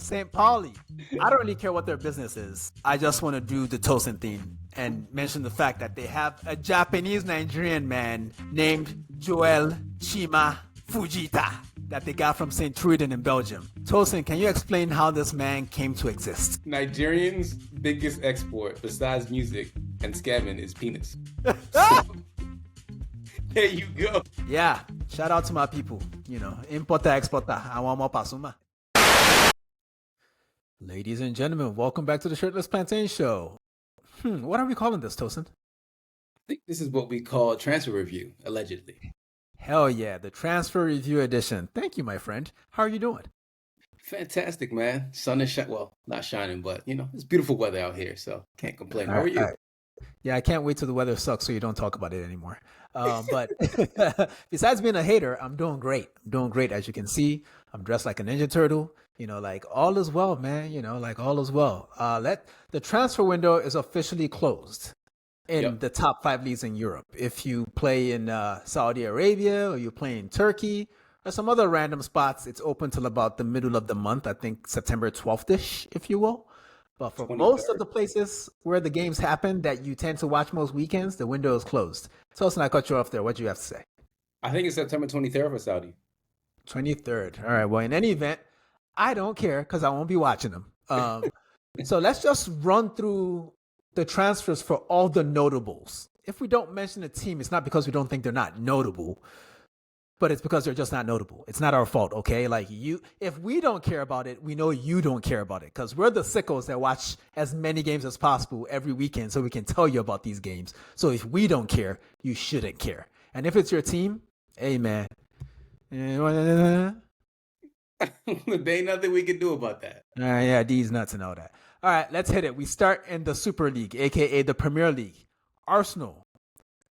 St. Pauli. I don't really care what their business is. I just want to do the Tosin theme and mention the fact that they have a Japanese Nigerian man named Joel Chima Fujita that they got from St. Truiden in Belgium. Tosin, can you explain how this man came to exist? Nigerians' biggest export besides music and scamming is penis. There you go. Yeah, shout out to my people. Importer, exporter. I want more pasuma. Ladies and gentlemen, welcome back to the Shirtless Plantain Show. What are we calling this, Tosin? I think this is what we call transfer review, allegedly. Hell yeah, the transfer review edition. Thank you, my friend. How are you doing? Fantastic, man. Sun is shining. Well, not shining, but it's beautiful weather out here, so can't complain. How are you? Yeah, I can't wait till the weather sucks so you don't talk about it anymore. But besides being a hater, I'm doing great. I'm doing great. As you can see, I'm dressed like a Ninja Turtle. Like all is well, man. Like all is well. The transfer window is officially closed in the top 5 leagues in Europe. If you play in Saudi Arabia or you play in Turkey or some other random spots, it's open till about the middle of the month. I think September 12th-ish, if you will. But for 23rd. Most of the places where the games happen that you tend to watch most weekends, the window is closed. Tosin, I cut you off there. What do you have to say? I think it's September 23rd for Saudi. 23rd. All right. Well, in any event, I don't care because I won't be watching them. So let's just run through the transfers for all the notables. If we don't mention a team, it's not because we don't think they're not notable, but it's because they're just not notable. It's not our fault, okay? If we don't care about it, we know you don't care about it because we're the sickos that watch as many games as possible every weekend so we can tell you about these games. So if we don't care, you shouldn't care. And if it's your team, hey, man. There ain't nothing we can do about that. Yeah, D's nuts and all that. All right, let's hit it. We start in the Super League, a.k.a. the Premier League. Arsenal.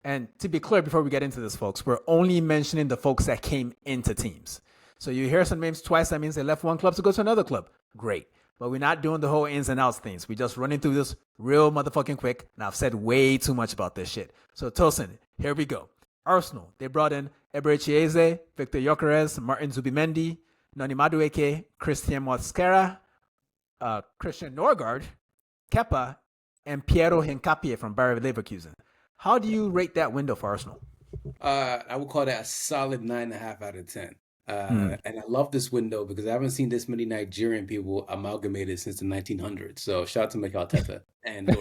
And to be clear, before we get into this, folks, we're only mentioning the folks that came into teams. So you hear some names twice, that means they left one club to go to another club. Great. But we're not doing the whole ins and outs things. We're just running through this real motherfucking quick. And I've said way too much about this shit. So Tosin, here we go. Arsenal, they brought in Eberechi Eze, Victor Gyökeres, Martin Zubimendi, Noni Madueke, Christian Mosquera, Christian Norgard, Kepa, and Piero Hincapié from Bayer Leverkusen. How do you rate that window for Arsenal? I would call that a solid 9.5 out of 10. And I love this window because I haven't seen this many Nigerian people amalgamated since the 1900s. So shout out to Mikel Arteta and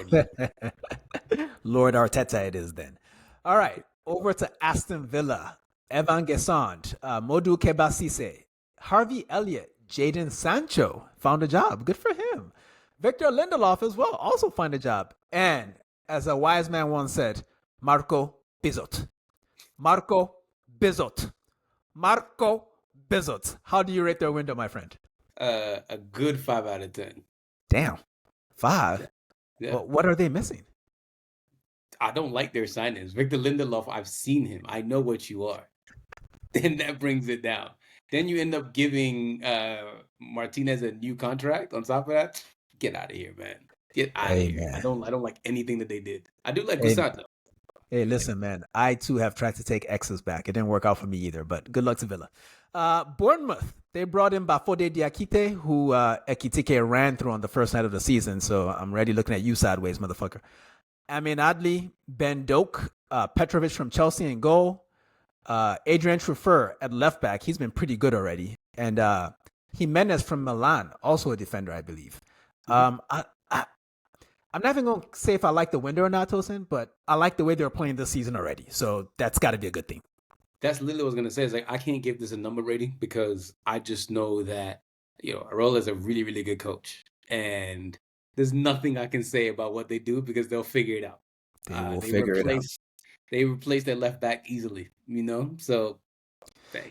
Lord Arteta it is then. All right, over to Aston Villa. Evan Gesand, Modou Kebasise, Harvey Elliott, Jadon Sancho found a job. Good for him. Victor Lindelof as well, also find a job. And as a wise man once said, Marco Bizot. Marco Bizot. Marco Bizot. How do you rate their window, my friend? A good 5 out of 10. Damn. 5? Yeah. Well, what are they missing? I don't like their signings. Victor Lindelof, I've seen him. I know what you are. Then that brings it down. Then you end up giving Martinez a new contract on top of that. Get out of here, man. Get out of here. Man. I don't like anything that they did. I do like Bussan, though. Hey, listen, man. I, too, have tried to take X's back. It didn't work out for me either, but good luck to Villa. Bournemouth, they brought in Bafode Diakite, who Ekitike ran through on the first night of the season, so I'm already looking at you sideways, motherfucker. Amin Adli, Ben Doak, Petrovic from Chelsea in goal, Adrian Truffert at left back. He's been pretty good already. And Jimenez from Milan, also a defender, I believe. I'm not even going to say if I like the window or not, Tosin, but I like the way they're playing this season already. So that's got to be a good thing. That's literally what I was going to say. It's like, I can't give this a number rating because I just know that, Arola is a really, really good coach. And there's nothing I can say about what they do because they'll figure it out. They will figure it out. They replaced their left back easily, So,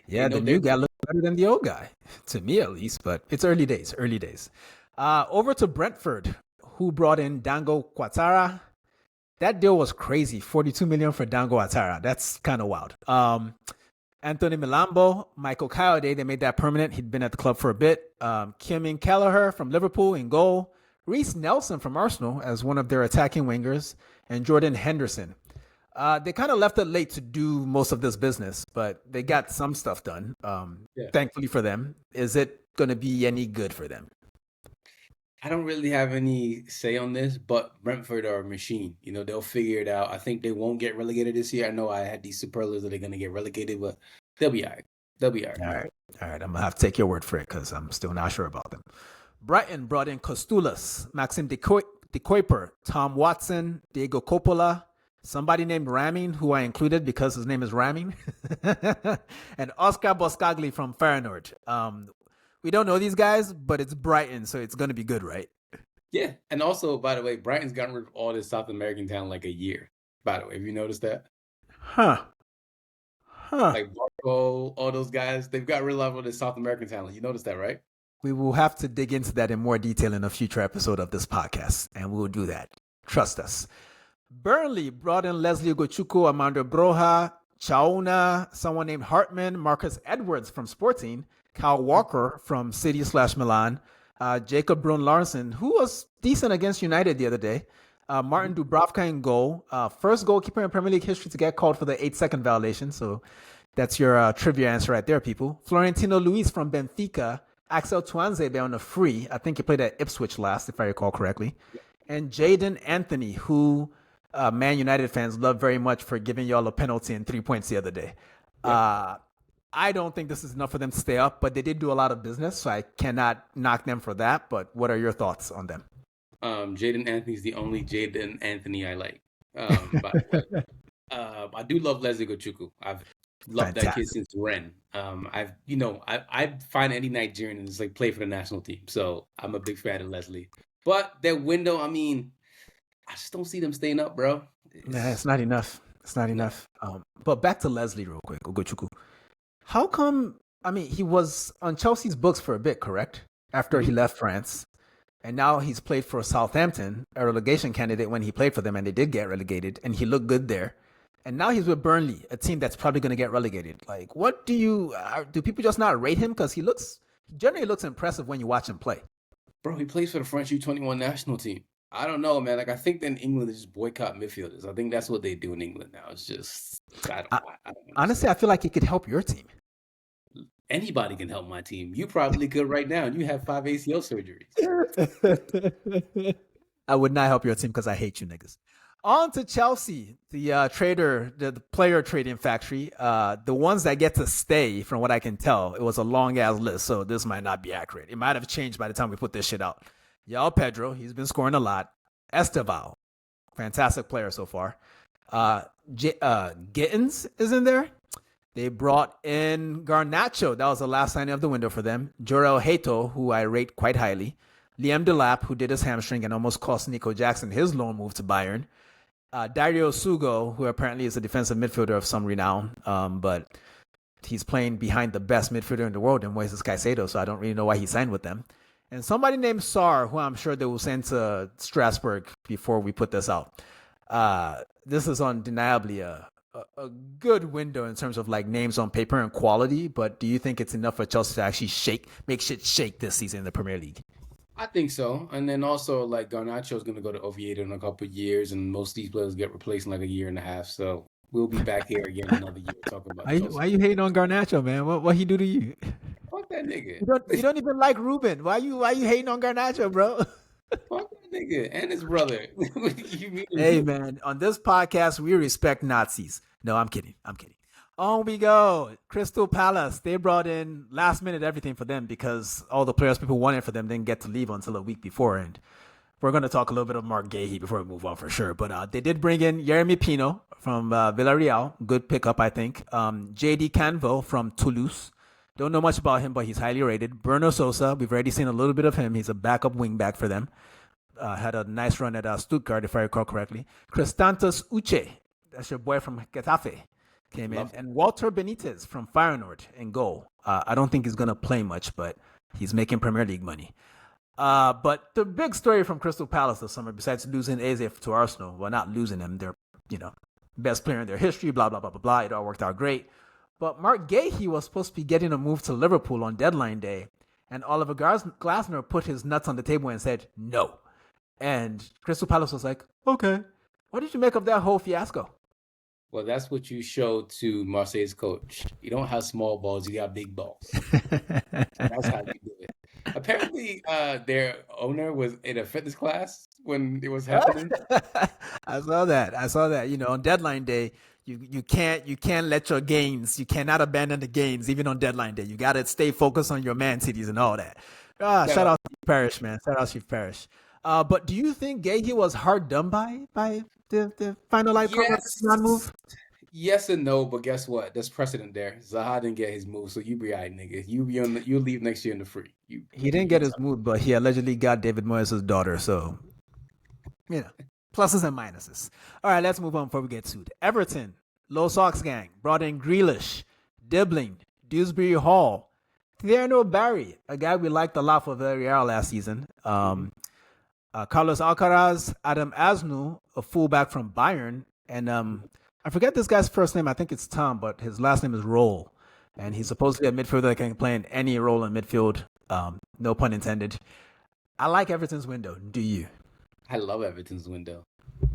yeah, the new guy looks better than the old guy, to me at least. But it's early days. Over to Brentford, who brought in Dango Ouattara. That deal was crazy. $42 million for Dango Ouattara. That's kind of wild. Anthony Milambo, Michael Kayode, they made that permanent. He'd been at the club for a bit. Kim Kelleher from Liverpool in goal. Reece Nelson from Arsenal as one of their attacking wingers. And Jordan Henderson. They kind of left it late to do most of this business, but they got some stuff done. Thankfully for them. Is it going to be any good for them? I don't really have any say on this, but Brentford are a machine. They'll figure it out. I think they won't get relegated this year. I know I had these superlatives that they're going to get relegated, but they'll be all right. They'll be all right. All right. All right. I'm going to have to take your word for it because I'm still not sure about them. Brighton brought in Kostulas, Maxim de Kuiper, Tom Watson, Diego Coppola, somebody named Ramin, who I included because his name is Ramin, and Oscar Boscagli from Feyenoord. We don't know these guys, but it's Brighton, so it's going to be good, right? Yeah. And also, by the way, Brighton's gotten rid of all this South American talent like a year. By the way, have you noticed that? Huh. Like Barco, all those guys, they've got rid of all this South American talent. You noticed that, right? We will have to dig into that in more detail in a future episode of this podcast, and we will do that. Trust us. Burnley brought in Leslie Gochuku, Amanda Broja, Chauna, someone named Hartman, Marcus Edwards from Sporting, Kyle Walker from City/Milan, Jacob Brun-Larsen, who was decent against United the other day, Martin Dubravka in goal, first goalkeeper in Premier League history to get called for the 8-second violation. So that's your trivia answer right there, people. Florentino Luis from Benfica, Axel Tuanzebe on a free. I think he played at Ipswich last, if I recall correctly. And Jaden Anthony, who Man United fans love very much for giving y'all a penalty and 3 points the other day. I don't think this is enough for them to stay up, but they did do a lot of business, so I cannot knock them for that. But what are your thoughts on them? Jaden Anthony's the only Jaden Anthony I like. I do love Leslie Gochuku. I've loved that kid since Ren. I find any Nigerian is like play for the national team, so I'm a big fan of Leslie. But their window, I just don't see them staying up, bro. It's not enough. It's not enough. But back to Leslie real quick, Gochuku. How come? He was on Chelsea's books for a bit, correct? After he left France. And now he's played for Southampton, a relegation candidate when he played for them, and they did get relegated, and he looked good there. And now he's with Burnley, a team that's probably going to get relegated. Like, what do people just not rate him? Because he generally looks impressive when you watch him play. Bro, he plays for the French U21 national team. I don't know, man. Like, I think in England, they just boycott midfielders. I think that's what they do in England now. It's just, I don't know. Honestly, I feel like it could help your team. Anybody can help my team. You probably could right now. You have 5 ACL surgeries. I would not help your team because I hate you niggas. On to Chelsea, the player trading factory. The ones that get to stay, from what I can tell, it was a long ass list, so this might not be accurate. It might have changed by the time we put this shit out. Y'all Pedro, he's been scoring a lot. Esteval, fantastic player so far. Gittins is in there. They brought in Garnacho. That was the last signing of the window for them. Jorel Hato, who I rate quite highly. Liam Delap, who did his hamstring and almost cost Nico Jackson his loan move to Bayern. Dario Sugo, who apparently is a defensive midfielder of some renown, but he's playing behind the best midfielder in the world in Moises Caicedo, so I don't really know why he signed with them. And somebody named Sarr, who I'm sure they will send to Strasbourg before we put this out. This is undeniably a good window in terms of like names on paper and quality, but do you think it's enough for Chelsea to actually make shit shake this season in the Premier League? I think so. And then also, like, Garnacho is going to go to Oviedo in a couple of years, and most of these players get replaced in like a year and a half. So we'll be back here again another year talking about Why you hating on Garnacho, man? What he do to you? Fuck that nigga. You don't even like Ruben. Why you hating on Garnacho, bro? Fuck that nigga and his brother. Hey, man, on this podcast, we respect Nazis. No, I'm kidding. On we go. Crystal Palace. They brought in last minute everything for them because all the players people wanted for them didn't get to leave until a week before. And we're going to talk a little bit of Mark Gahey before we move on for sure. But they did bring in Yeremy Pino from Villarreal. Good pickup, I think. JD Canvo from Toulouse. Don't know much about him, but he's highly rated. Bruno Sosa. We've already seen a little bit of him. He's a backup wingback for them. Had a nice run at Stuttgart, if I recall correctly. Cristantos Uche. That's your boy from Getafe. Came in. And Walter Benitez from Feyenoord in goal. I don't think he's going to play much, but he's making Premier League money. But the big story from Crystal Palace this summer, besides losing Eze to Arsenal, well, not losing him, they're, best player in their history, blah, blah, blah, blah, blah. It all worked out great. But Mark Gahey was supposed to be getting a move to Liverpool on deadline day, and Oliver Glasner put his nuts on the table and said no. And Crystal Palace was like, okay. What did you make of that whole fiasco? Well, that's what you show to Marseille's coach. You don't have small balls, you got big balls. That's how you do it. Apparently, their owner was in a fitness class when it was happening. I saw that. I saw that. You know, on deadline day, you can't let your gains. You cannot abandon the gains even on deadline day. You got to stay focused on your man cities and all that. Shout No, out Steve Parrish, man. Shout out Steve Parrish. But do you think Gahey was hard done by the final light yes, non-move? yes and no, but guess what? There's precedent there. Zaha didn't get his move, so you be all right, nigga. You leave next year in the free. He didn't get his move, but he allegedly got David Moyes' daughter. So you know, pluses and minuses. All right, let's move on before we get sued. Everton, Low Sox gang, brought in Grealish, Dibbling, Dewsbury Hall, Thierno Barry, a guy we liked a lot for Villarreal last season. Carlos Alcaraz, Adam Asnu, a fullback from Bayern, and I forget this guy's first name. I think it's Tom, but his last name is Roll, and he's supposedly a midfielder that can play in any role in midfield. No pun intended. I like Everton's window. Do you? I love Everton's window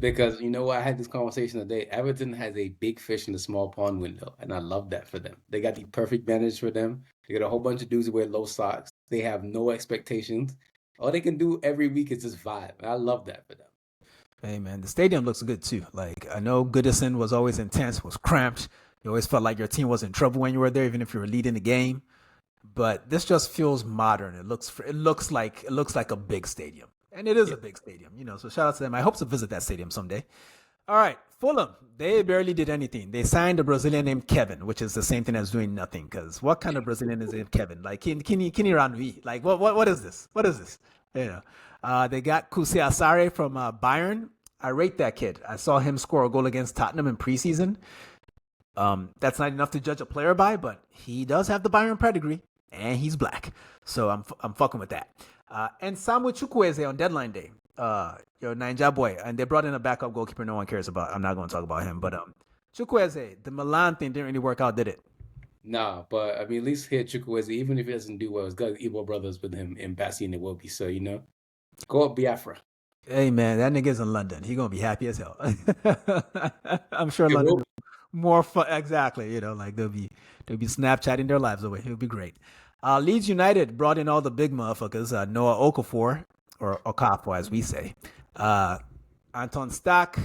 because you know what? I had this conversation today. Everton has a big fish in the small pond window, and I love that for them. They got the perfect manage for them. They got a whole bunch of dudes who wear low socks. They have no expectations. All they can do every week is just vibe. I love that for them. Hey man, the stadium looks good too. Like I know Goodison was always intense, was cramped. You always felt like your team was in trouble when you were there, even if you were leading the game. But this just feels modern. It looks like a big stadium, and it is Yeah. a big stadium. You know, so shout out to them. I hope to visit that stadium someday. All right, Fulham. They barely did anything. They signed a Brazilian named Kevin, which is the same thing as doing nothing. Because what kind of Brazilian is named Kevin? Like Kini Ranui? Like what is this? What is this? You know. They got Kusi Asare from Bayern. I rate that kid. I saw him score a goal against Tottenham in preseason. That's not enough to judge a player by, but he does have the Bayern pedigree, and he's black, so I'm fucking with that. And Samuel Chukwueze on deadline day, your Ninja boy, and they brought in a backup goalkeeper no one cares about. I'm not going to talk about him, but Chukwueze, the Milan thing didn't really work out, did it? Nah, but I mean, at least here Chukwueze, even if he doesn't do well, it's got Igbo brothers with him in Bassi and Iwobi. So, go up Biafra. Hey man, that nigga's in London. He gonna be happy as hell. I'm sure It London will. is more fun. Exactly. You know, like they'll be Snapchatting their lives away. It'll be great. Leeds United brought in all the big motherfuckers. Noah Okafor, or Okafor as we say. Uh, Anton Stack,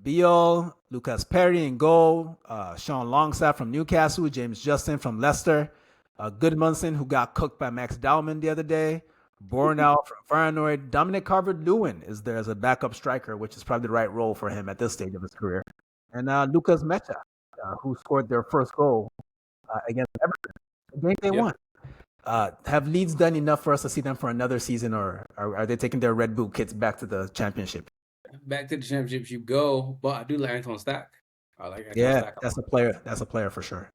Beal, Lucas Perry in goal. Sean Longstaff from Newcastle. James Justin from Leicester. Goodmanson, who got cooked by Max Dowman the other day. Born out from Feyenoord. Dominic Calvert-Lewin is there as a backup striker, which is probably the right role for him at this stage of his career. And Lucas Mecha, who scored their first goal against Everton, the game they Yep. won. Have Leeds done enough for us to see them for another season, or are they taking their Red Bull kits back to the championship? Back to the championships you go, but I do like Anton Stack. I like Anton Yeah, Stack a that's lot. a player. That's a player for sure.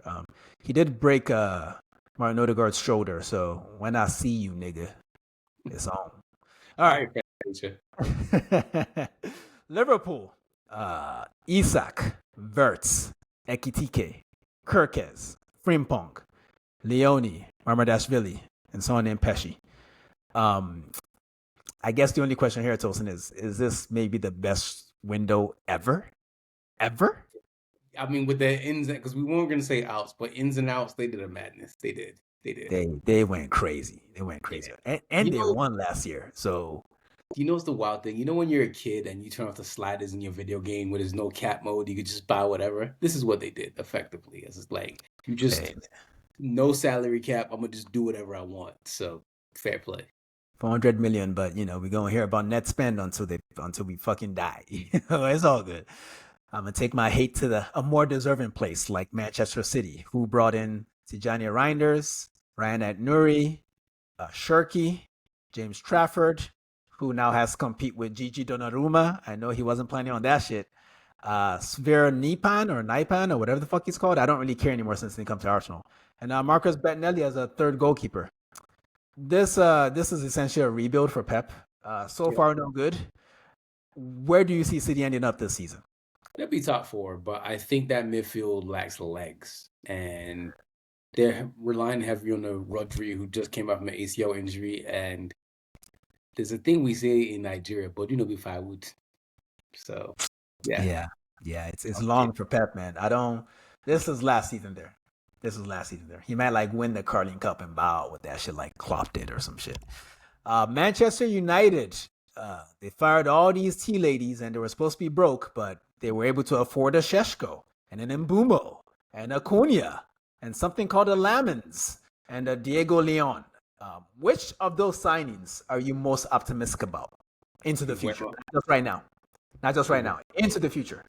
He did break Martin Odegaard's shoulder, so when I see you, nigga, it's on. All I right. appreciate Liverpool, Isak, Verts, Ekitike, Kirkez, Frimpong, Leone, Marmadashvili, and someone named Pesci. Um, I guess the only question here, Tosin, is this maybe the best window ever? Ever? I mean, with the ins and because we weren't gonna say outs, but ins and outs, they did a madness. They did. They did. They went crazy. They went crazy. Yeah. And You they know, won last year. So it's the wild thing. You know when you're a kid and you turn off the sliders in your video game where there's no cap mode, you could just buy whatever. This is what they did effectively. It's like you just hey, no salary cap. I'm gonna just do whatever I want. So fair play. 400 million, but we're gonna hear about net spend until we fucking die. It's all good. I'm gonna take my hate to a more deserving place like Manchester City, who brought in Tijani Reinders, Ryan Nuri, Shirky, James Trafford, who now has to compete with Gigi Donnarumma. I know he wasn't planning on that shit. Svir Nipan or whatever the fuck he's called. I don't really care anymore since he come to Arsenal. And Marcus Bettinelli as a third goalkeeper. This is essentially a rebuild for Pep. So Yeah. far, no good. Where do you see City ending up this season? They'll be top four, but I think that midfield lacks legs. And they're relying heavy on the Rodri, who just came off from an ACL injury. And there's a thing we say in Nigeria, but be firewood. So, yeah. Yeah, it's long for Pep, man. I don't. This is last season there. This was last season there. He might like win the Carling Cup and bow with that shit like Klopp did or some shit. Manchester United, they fired all these tea ladies and they were supposed to be broke, but they were able to afford a Sheshko and an Mbumo and a Cunha and something called a Lamens and a Diego Leon. Which of those signings are you most optimistic about into the future? Not just right now. Not just right now. Into the future.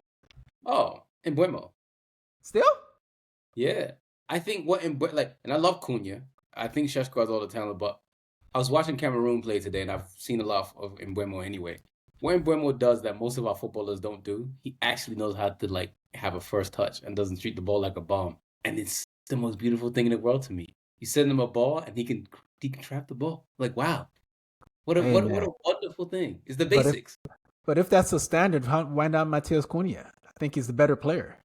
Oh, Mbuemo. Still? Yeah. I think and I love Cunha. I think Sheshko has all the talent, but I was watching Cameroon play today, and I've seen a lot of Mbuemo anyway. What Mbuemo does that most of our footballers don't do, he actually knows how to like have a first touch and doesn't treat the ball like a bomb. And it's the most beautiful thing in the world to me. You send him a ball, and he can trap the ball. Like, wow, what a wonderful thing! It's the basics. But if that's the standard, why not Matheus Cunha? I think he's the better player.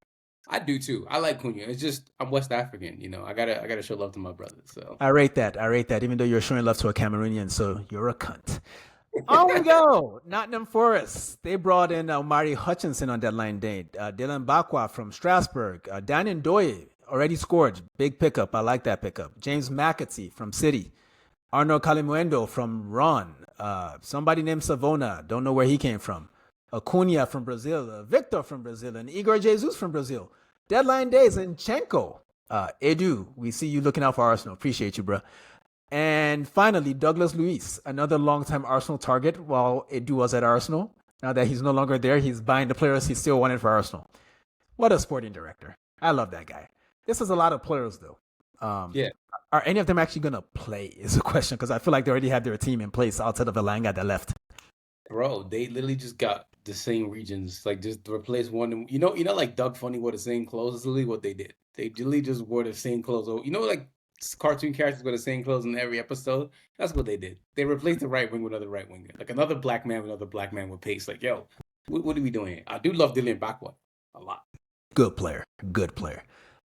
I do too. I like Cunha. It's just I'm West African, you know. I gotta show love to my brothers. So I rate that. Even though you're showing love to a Cameroonian, so you're a cunt. On we go. Nottingham Forest. They brought in Omari Hutchinson on deadline day. Dylan Bakwa from Strasbourg. Dan Ndoye already scored. Big pickup. I like that pickup. James McAtee from City. Arno Calimuendo from Ron. Somebody named Savona. Don't know where he came from. Acuna from Brazil. Victor from Brazil. And Igor Jesus from Brazil. Deadline day is Zinchenko. Edu, we see you looking out for Arsenal. Appreciate you, bro. And finally, Douglas Luiz, another longtime Arsenal target while Edu was at Arsenal. Now that he's no longer there, he's buying the players he still wanted for Arsenal. What a sporting director. I love that guy. This is a lot of players, though. Yeah. Are any of them actually going to play is the question, because I feel like they already have their team in place outside of Elanga that left. Bro, they literally just got the same regions, like just replace one. You know, like Doug Funny wore the same clothes. That's literally what they did. They literally just wore the same clothes. You know, like cartoon characters wear the same clothes in every episode. That's what they did. They replaced the right wing with another right winger, like another black man with another black man with pace. Like, yo, what are we doing here? I do love Dylan Bakwa a lot. Good player.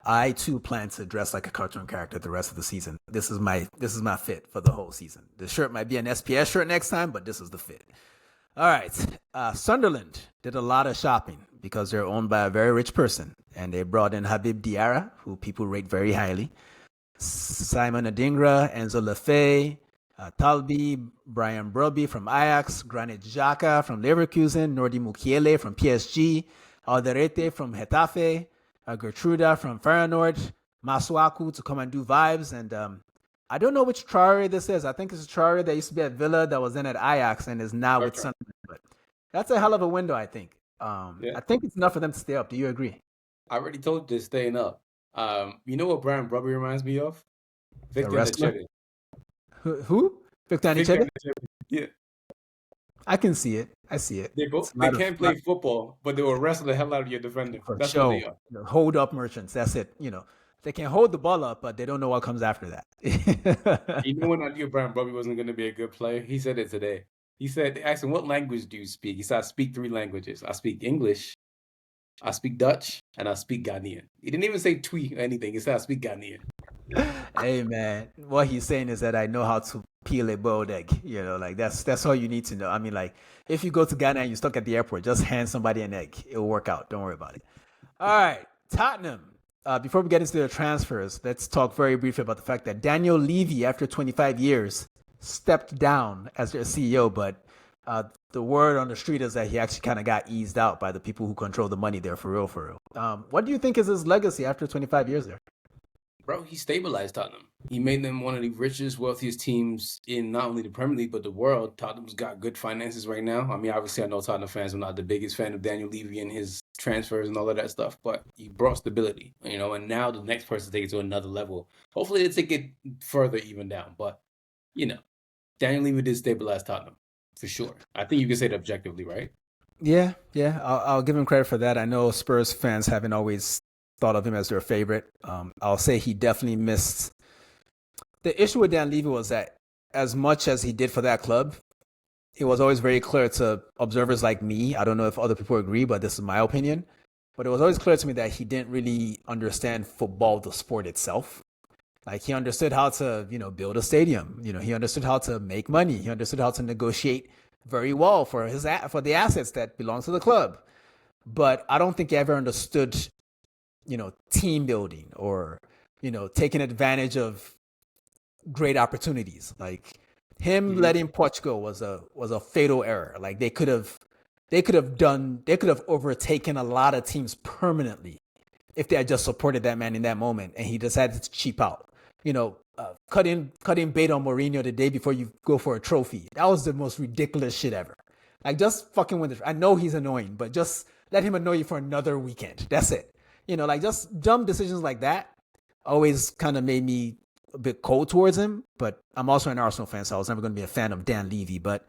I too plan to dress like a cartoon character the rest of the season. This is my fit for the whole season. The shirt might be an SPS shirt next time, but this is the fit. All right. Sunderland did a lot of shopping because they're owned by a very rich person, and they brought in Habib Diarra, who people rate very highly, Simon Adingra, Enzo Lefebvre, Talbi, Brian Broby from Ajax, Granit Xhaka from Leverkusen, Nordi Mukiele from PSG, Alderete from Getafe, Gertruda from Feyenoord, Masuaku to come and do vibes, and I don't know which Traore this is. I think it's a Traore that used to be at Villa that was then at Ajax and is now with Sunderland. But that's a hell of a window, I think. I think it's enough for them to stay up. Do you agree? I already told you they're staying up. You know what Brian Broby reminds me of? Victor Anichebe. Who? Victor Anichebe? Yeah. I can see it. I see it. They can't play football, but they will wrestle the hell out of your defender. That's what they are. Hold up merchants. That's it. You know, they can hold the ball up, but they don't know what comes after that. You know when I knew Brian Broby wasn't going to be a good player? He said it today. He said, they asked him, what language do you speak? He said, I speak 3 languages. I speak English, I speak Dutch, and I speak Ghanaian. He didn't even say Twi or anything. He said, I speak Ghanaian. Hey, man, what he's saying is that I know how to peel a boiled egg. You know, like that's all you need to know. I mean, like, if you go to Ghana and you're stuck at the airport, just hand somebody an egg. It'll work out. Don't worry about it. All right, Tottenham. Before we get into their transfers, let's talk very briefly about the fact that Daniel Levy, after 25 years, stepped down as their CEO, but the word on the street is that he actually kind of got eased out by the people who control the money there, for real. What do you think is his legacy after 25 years there? Bro, he stabilized Tottenham. He made them one of the richest, wealthiest teams in not only the Premier League, but the world. Tottenham's got good finances right now. I mean, obviously, I know Tottenham fans are not the biggest fan of Daniel Levy and his transfers and all of that stuff, but he brought stability, you know, and now the next person takes it to another level. Hopefully, they take it further even down. But, you know, Daniel Levy did stabilize Tottenham, for sure. I think you can say that objectively, right? Yeah. I'll give him credit for that. I know Spurs fans haven't always thought of him as their favorite. I'll say he definitely missed. The issue with Dan Levy was that as much as he did for that club, it was always very clear to observers like me. I don't know if other people agree, but this is my opinion. But it was always clear to me that he didn't really understand football, the sport itself. Like, he understood how to, build a stadium. He understood how to make money. He understood how to negotiate very well for the assets that belong to the club. But I don't think he ever understood team building or taking advantage of great opportunities. Like him letting Portugal was a fatal error. Like they could have overtaken a lot of teams permanently if they had just supported that man in that moment, and he decided to cheap out. Cutting bait on Mourinho the day before you go for a trophy. That was the most ridiculous shit ever. Like, just fucking win I know he's annoying, but just let him annoy you for another weekend. That's it. Like just dumb decisions like that always kind of made me a bit cold towards him. But I'm also an Arsenal fan, so I was never going to be a fan of Dan Levy. But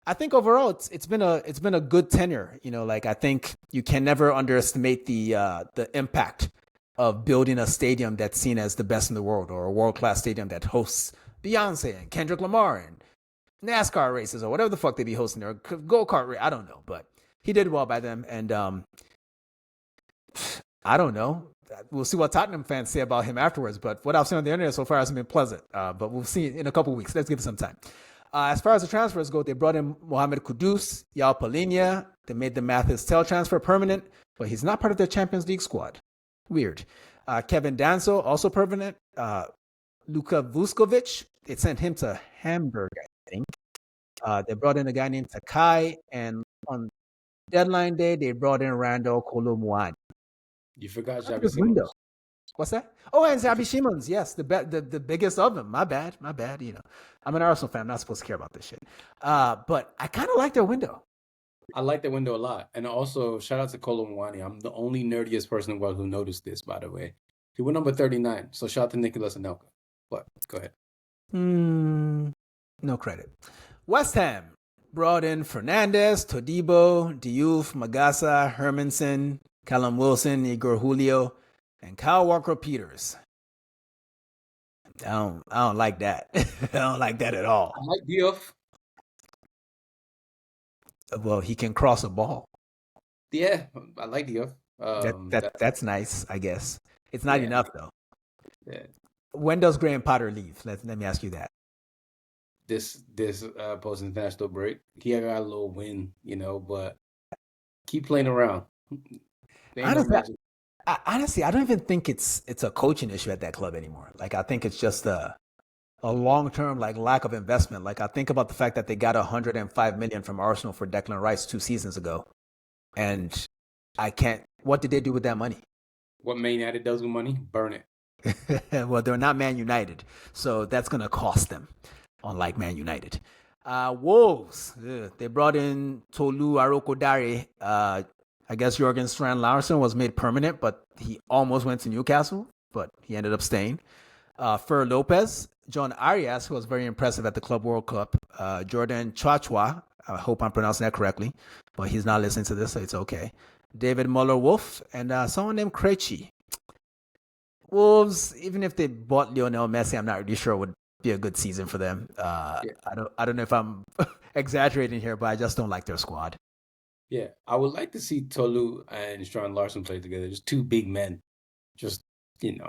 I think overall it's been a good tenure. Like I think you can never underestimate the impact of building a stadium that's seen as the best in the world, or a world-class stadium that hosts Beyonce and Kendrick Lamar and NASCAR races or whatever the fuck they be hosting there, go-kart race. I don't know, but he did well by them, and I don't know. We'll see what Tottenham fans say about him afterwards, but what I've seen on the internet so far hasn't been pleasant. But we'll see in a couple of weeks. Let's give it some time. As far as the transfers go, they brought in Mohamed Kudus, Yao Polinia. They made the Mathis Tel transfer permanent, but he's not part of their Champions League squad. Weird. Kevin Danso, also permanent. Luka Vuskovic, they sent him to Hamburg, I think. They brought in a guy named Takai, and on deadline day, they brought in Randall Kolo Muani. You forgot Xabi Simons. What's that? Oh, and Xabi Simons, yes, the biggest of them. My bad. I'm an Arsenal fan. I'm not supposed to care about this shit. But I kind of like their window. I like the window a lot. And also, shout out to Kolo Muani. I'm the only nerdiest person in the world who noticed this, by the way. He went number 39. So shout out to Nicolas Anelka. But go ahead. No credit. West Ham brought in Fernandez, Todibo, Diouf, Magasa, Hermanson, Callum Wilson, Igor Julio, and Kyle Walker-Peters. I don't like that. I don't like that at all. I like Diouf. Well, he can cross a ball. Yeah, I like Diouf. That's nice, I guess. It's not enough, though. Yeah. When does Graham Potter leave? Let me ask you that. This post-international break, he got a little win, but keep playing around. Honestly, I don't even think it's a coaching issue at that club anymore. Like, I think it's just a long-term lack of investment. Like, I think about the fact that they got $105 million from Arsenal for Declan Rice 2 seasons ago, and what did they do with that money? What Man United does with money? Burn it. Well, they're not Man United, so that's gonna cost them, unlike Man United. Wolves, they brought in Tolu Arokodare. I guess Jorgen Strand Larsen was made permanent, but he almost went to Newcastle, but he ended up staying. Fer Lopez, John Arias, who was very impressive at the Club World Cup. Jordan Chachwa, I hope I'm pronouncing that correctly, but he's not listening to this, so it's okay. David Muller-Wolf, and someone named Krejci. Wolves, even if they bought Lionel Messi, I'm not really sure it would be a good season for them. I don't know if I'm exaggerating here, but I just don't like their squad. Yeah, I would like to see Tolu and Strand Larsen play together. Just two big men, just doing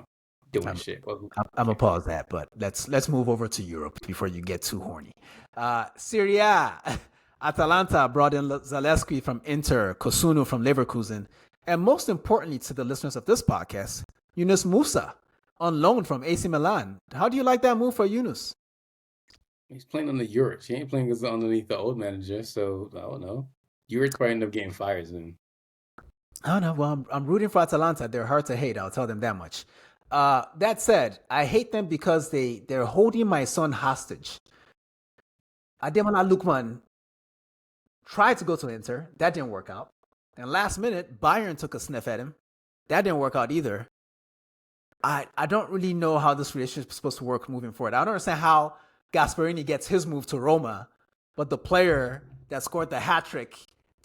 shit. I'm gonna pause that, but let's move over to Europe before you get too horny. Serie A, Atalanta brought in Zalewski from Inter, Kosunu from Leverkusen, and most importantly to the listeners of this podcast, Yunus Musa on loan from AC Milan. How do you like that move for Yunus? He's playing on the Uric. He ain't playing underneath the old manager, so I don't know. Uric probably end up getting fired soon. I don't know. Well, I'm rooting for Atalanta. They're hard to hate. I'll tell them that much. That said, I hate them because they're holding my son hostage. Ademola Lookman tried to go to Inter. That didn't work out. And last minute, Bayern took a sniff at him. That didn't work out either. I don't really know how this relationship is supposed to work moving forward. I don't understand how Gasperini gets his move to Roma, but the player that scored the hat trick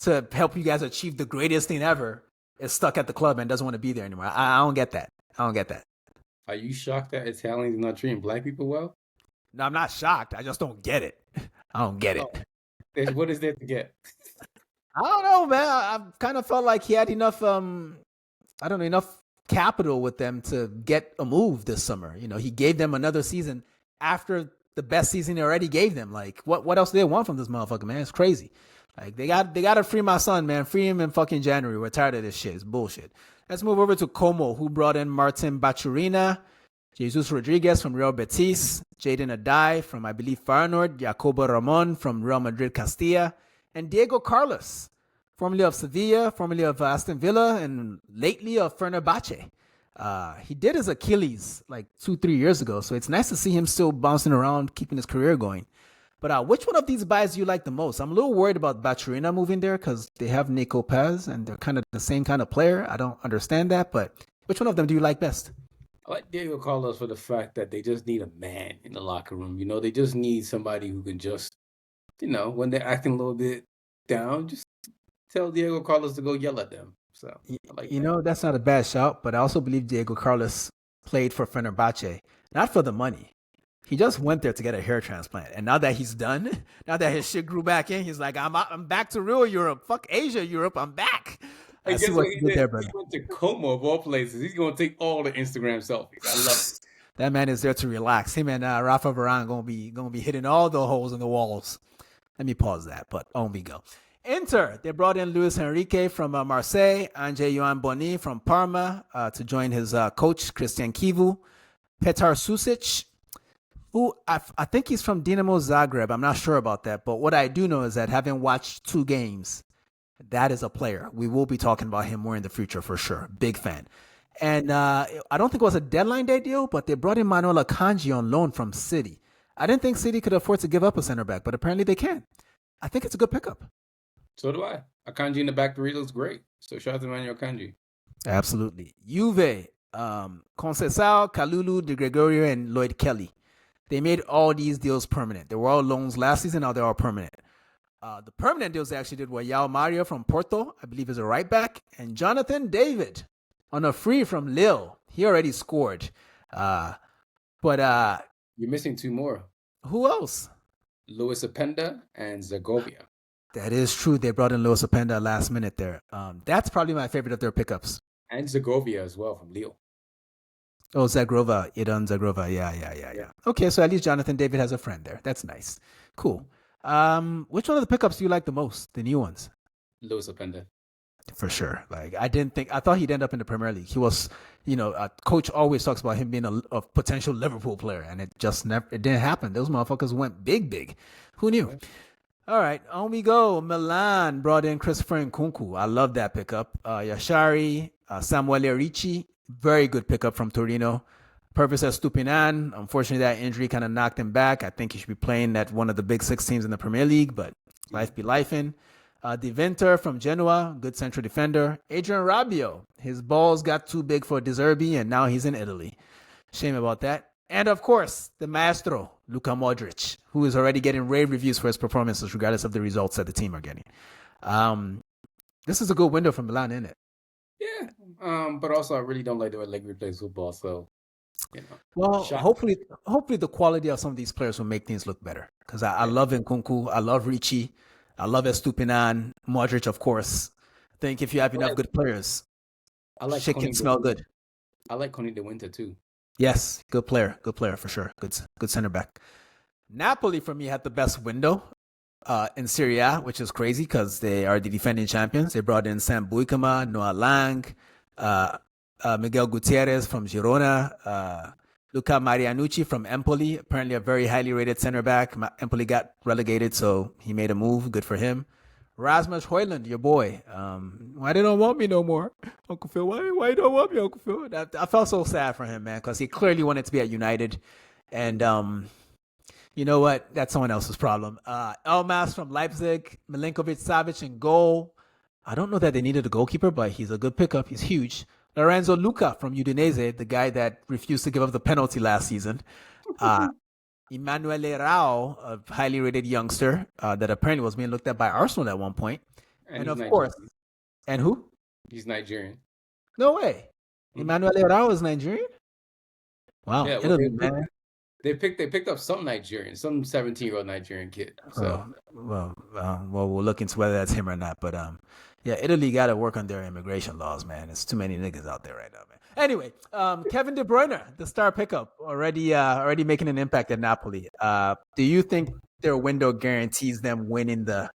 to help you guys achieve the greatest thing ever is stuck at the club and doesn't want to be there anymore. I don't get that. Are you shocked that Italians are not treating black people well? No, I'm not shocked. I just don't get it. I don't get it. What is there to get? I don't know, man. I kind of felt like he had enough, enough capital with them to get a move this summer. He gave them another season after the best season he already gave them. Like, what else do they want from this motherfucker, man? It's crazy. Like, they got to free my son, man. Free him in fucking January. We're tired of this shit. It's bullshit. Let's move over to Como, who brought in Martin Bachurina. Jesus Rodriguez from Real Betis, Jaden Adai from, I believe, Feyenoord, Jacobo Ramon from Real Madrid Castilla, and Diego Carlos, formerly of Sevilla, formerly of Aston Villa, and lately of Fenerbahce. He did his Achilles like 2-3 years ago, so it's nice to see him still bouncing around, keeping his career going. But which one of these buys do you like the most? I'm a little worried about Baturina moving there because they have Nico Paz and they're kind of the same kind of player. I don't understand that, but which one of them do you like best? I like Diego Carlos for the fact that they just need a man in the locker room. They just need somebody who can just, when they're acting a little bit down, just tell Diego Carlos to go yell at them. So I like that. That's not a bad shout, but I also believe Diego Carlos played for Fenerbahce, not for the money. He just went there to get a hair transplant. And now that he's done, now that his shit grew back in, he's like, I'm back to real Europe. Fuck Asia, Europe. I'm back. I guess what he did there, brother. He went to Como of all places. He's going to take all the Instagram selfies. I love it. That man is there to relax. Him and Rafa Varane gonna be hitting all the holes in the walls. Let me pause that, but on we go. Inter, they brought in Luis Enrique from Marseille, Ange Joan Boni from Parma to join his coach, Christian Kivu. Petar Susic, who I think he's from Dinamo Zagreb. I'm not sure about that, but what I do know is that having watched 2 games, that is a player. We will be talking about him more in the future for sure. Big fan. And I don't think it was a deadline day deal, but they brought in Manuel Akanji on loan from City. I didn't think City could afford to give up a center back, but apparently they can. I think it's a good pickup. So do I. Akanji in the back three looks great. So shout out to Manuel Akanji. Absolutely. Juve, Conceição, Kalulu, De Gregorio, and Lloyd Kelly. They made all these deals permanent. They were all loans last season. Now they're all permanent. The permanent deals they actually did were Yao Mario from Porto, I believe is a right back, and Jonathan David on a free from Lille. He already scored. But you're missing 2 more. Who else? Luis Openda and Segovia. That is true. They brought in Luis Openda last minute there. That's probably my favorite of their pickups. And Segovia as well from Lille. Oh, Zagrova. Idan Zagrova. Yeah. Okay, so at least Jonathan David has a friend there. That's nice. Cool. Which one of the pickups do you like the most? The new ones? Luis Openda. For sure. I thought he'd end up in the Premier League. He was, coach always talks about him being a potential Liverpool player, and it didn't happen. Those motherfuckers went big. Who knew? Okay. All right, on we go. Milan brought in Christopher Nkunku. I love that pickup. Yashari, Samuele Ricci, very good pickup from Torino. Purvis Estupinan, unfortunately that injury kind of knocked him back. I think he should be playing at one of the big 6 teams in the Premier League, but life be lifing. De Winter from Genoa, good central defender. Adrian Rabiot, his balls got too big for De Zerbi, and now he's in Italy. Shame about that. And of course, the maestro, Luka Modric, who is already getting rave reviews for his performances, regardless of the results that the team are getting. This is a good window for Milan, isn't it? Yeah, but also I really don't like the way Allegri plays football, so... Well, hopefully the quality of some of these players will make things look better. Because I love Nkunku, I love Ricci, I love Estupinan, Modric, of course. I think if you have enough good players, shit can smell good. I like Conte De Winter too. Yes, good player for sure. Good center back. Napoli for me had the best window in Serie A, which is crazy because they are the defending champions. They brought in Sam Buikama, Noah Lang, Miguel Gutierrez from Girona, Luca Marianucci from Empoli, apparently a very highly rated center back. Empoli got relegated, so he made a move. Good for him. Rasmus Højlund, your boy. Why they don't want me no more? Uncle Phil, why you don't want me, Uncle Phil? I felt so sad for him, man, because he clearly wanted to be at United. And you know what? That's someone else's problem. Elmas from Leipzig, Milinkovic-Savic in goal. I don't know that they needed a goalkeeper, but he's a good pickup. He's huge. Lorenzo Luca from Udinese, the guy that refused to give up the penalty last season. Emanuele Rao, a highly rated youngster that apparently was being looked at by Arsenal at one point. And of course, and who? He's Nigerian. No way. Emanuele Rao is Nigerian? Wow. Yeah, well, man. They picked up some Nigerian, some 17-year-old Nigerian kid. So well, we'll look into whether that's him or not. But yeah, Italy got to work on their immigration laws, man. There's too many niggas out there right now, man. Anyway, Kevin De Bruyne, the star pickup, already making an impact at Napoli. Do you think their window guarantees them winning the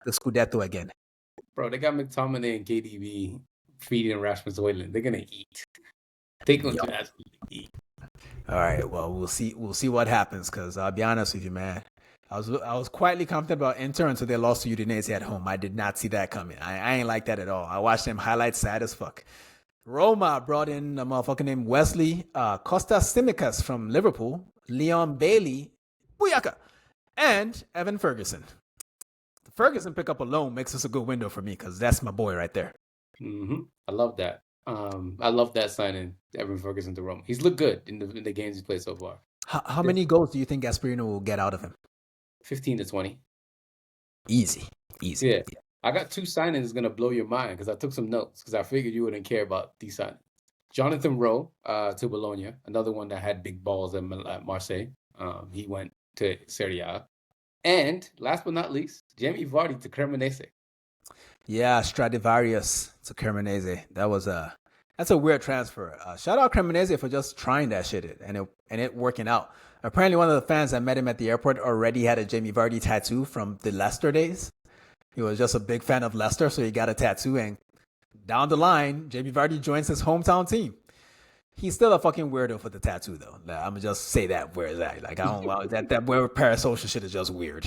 Scudetto again? Bro, they got McTominay and KDB feeding Rasmus Højlund. They're gonna eat. They're going to actually eat. All right. Well, we'll see. We'll see what happens. Because I'll be honest with you, man. I was quietly confident about Inter until they lost to Udinese at home. I did not see that coming. I ain't like that at all. I watched them highlights, sad as fuck. Roma brought in a motherfucker named Wesley Costas Simicas from Liverpool, Leon Bailey, Buyaka, and Evan Ferguson. The Ferguson pickup alone makes this a good window for me because that's my boy right there. I love that. I love that signing, Evan Ferguson to Roma. He's looked good in the games he's played so far. How many goals do you think Gasperino will get out of him? 15 to 20. Easy. Yeah. I got two signings that's going to blow your mind because I took some notes because I figured you wouldn't care about these signings. Jonathan Rowe to Bologna, another one that had big balls at Marseille. He went to Serie A. And last but not least, Jamie Vardy to Cremonese. Yeah, Stradivarius to Cremonese. That's a weird transfer. Shout out Cremonese for just trying that shit and it working out. Apparently, one of the fans that met him at the airport already had a Jamie Vardy tattoo from the Leicester days. He was just a big fan of Leicester, so he got a tattoo. And down the line, Jamie Vardy joins his hometown team. He's still a fucking weirdo for the tattoo, though. I'm gonna just say that. Where is that? Like, I don't know. that where parasocial shit is just weird.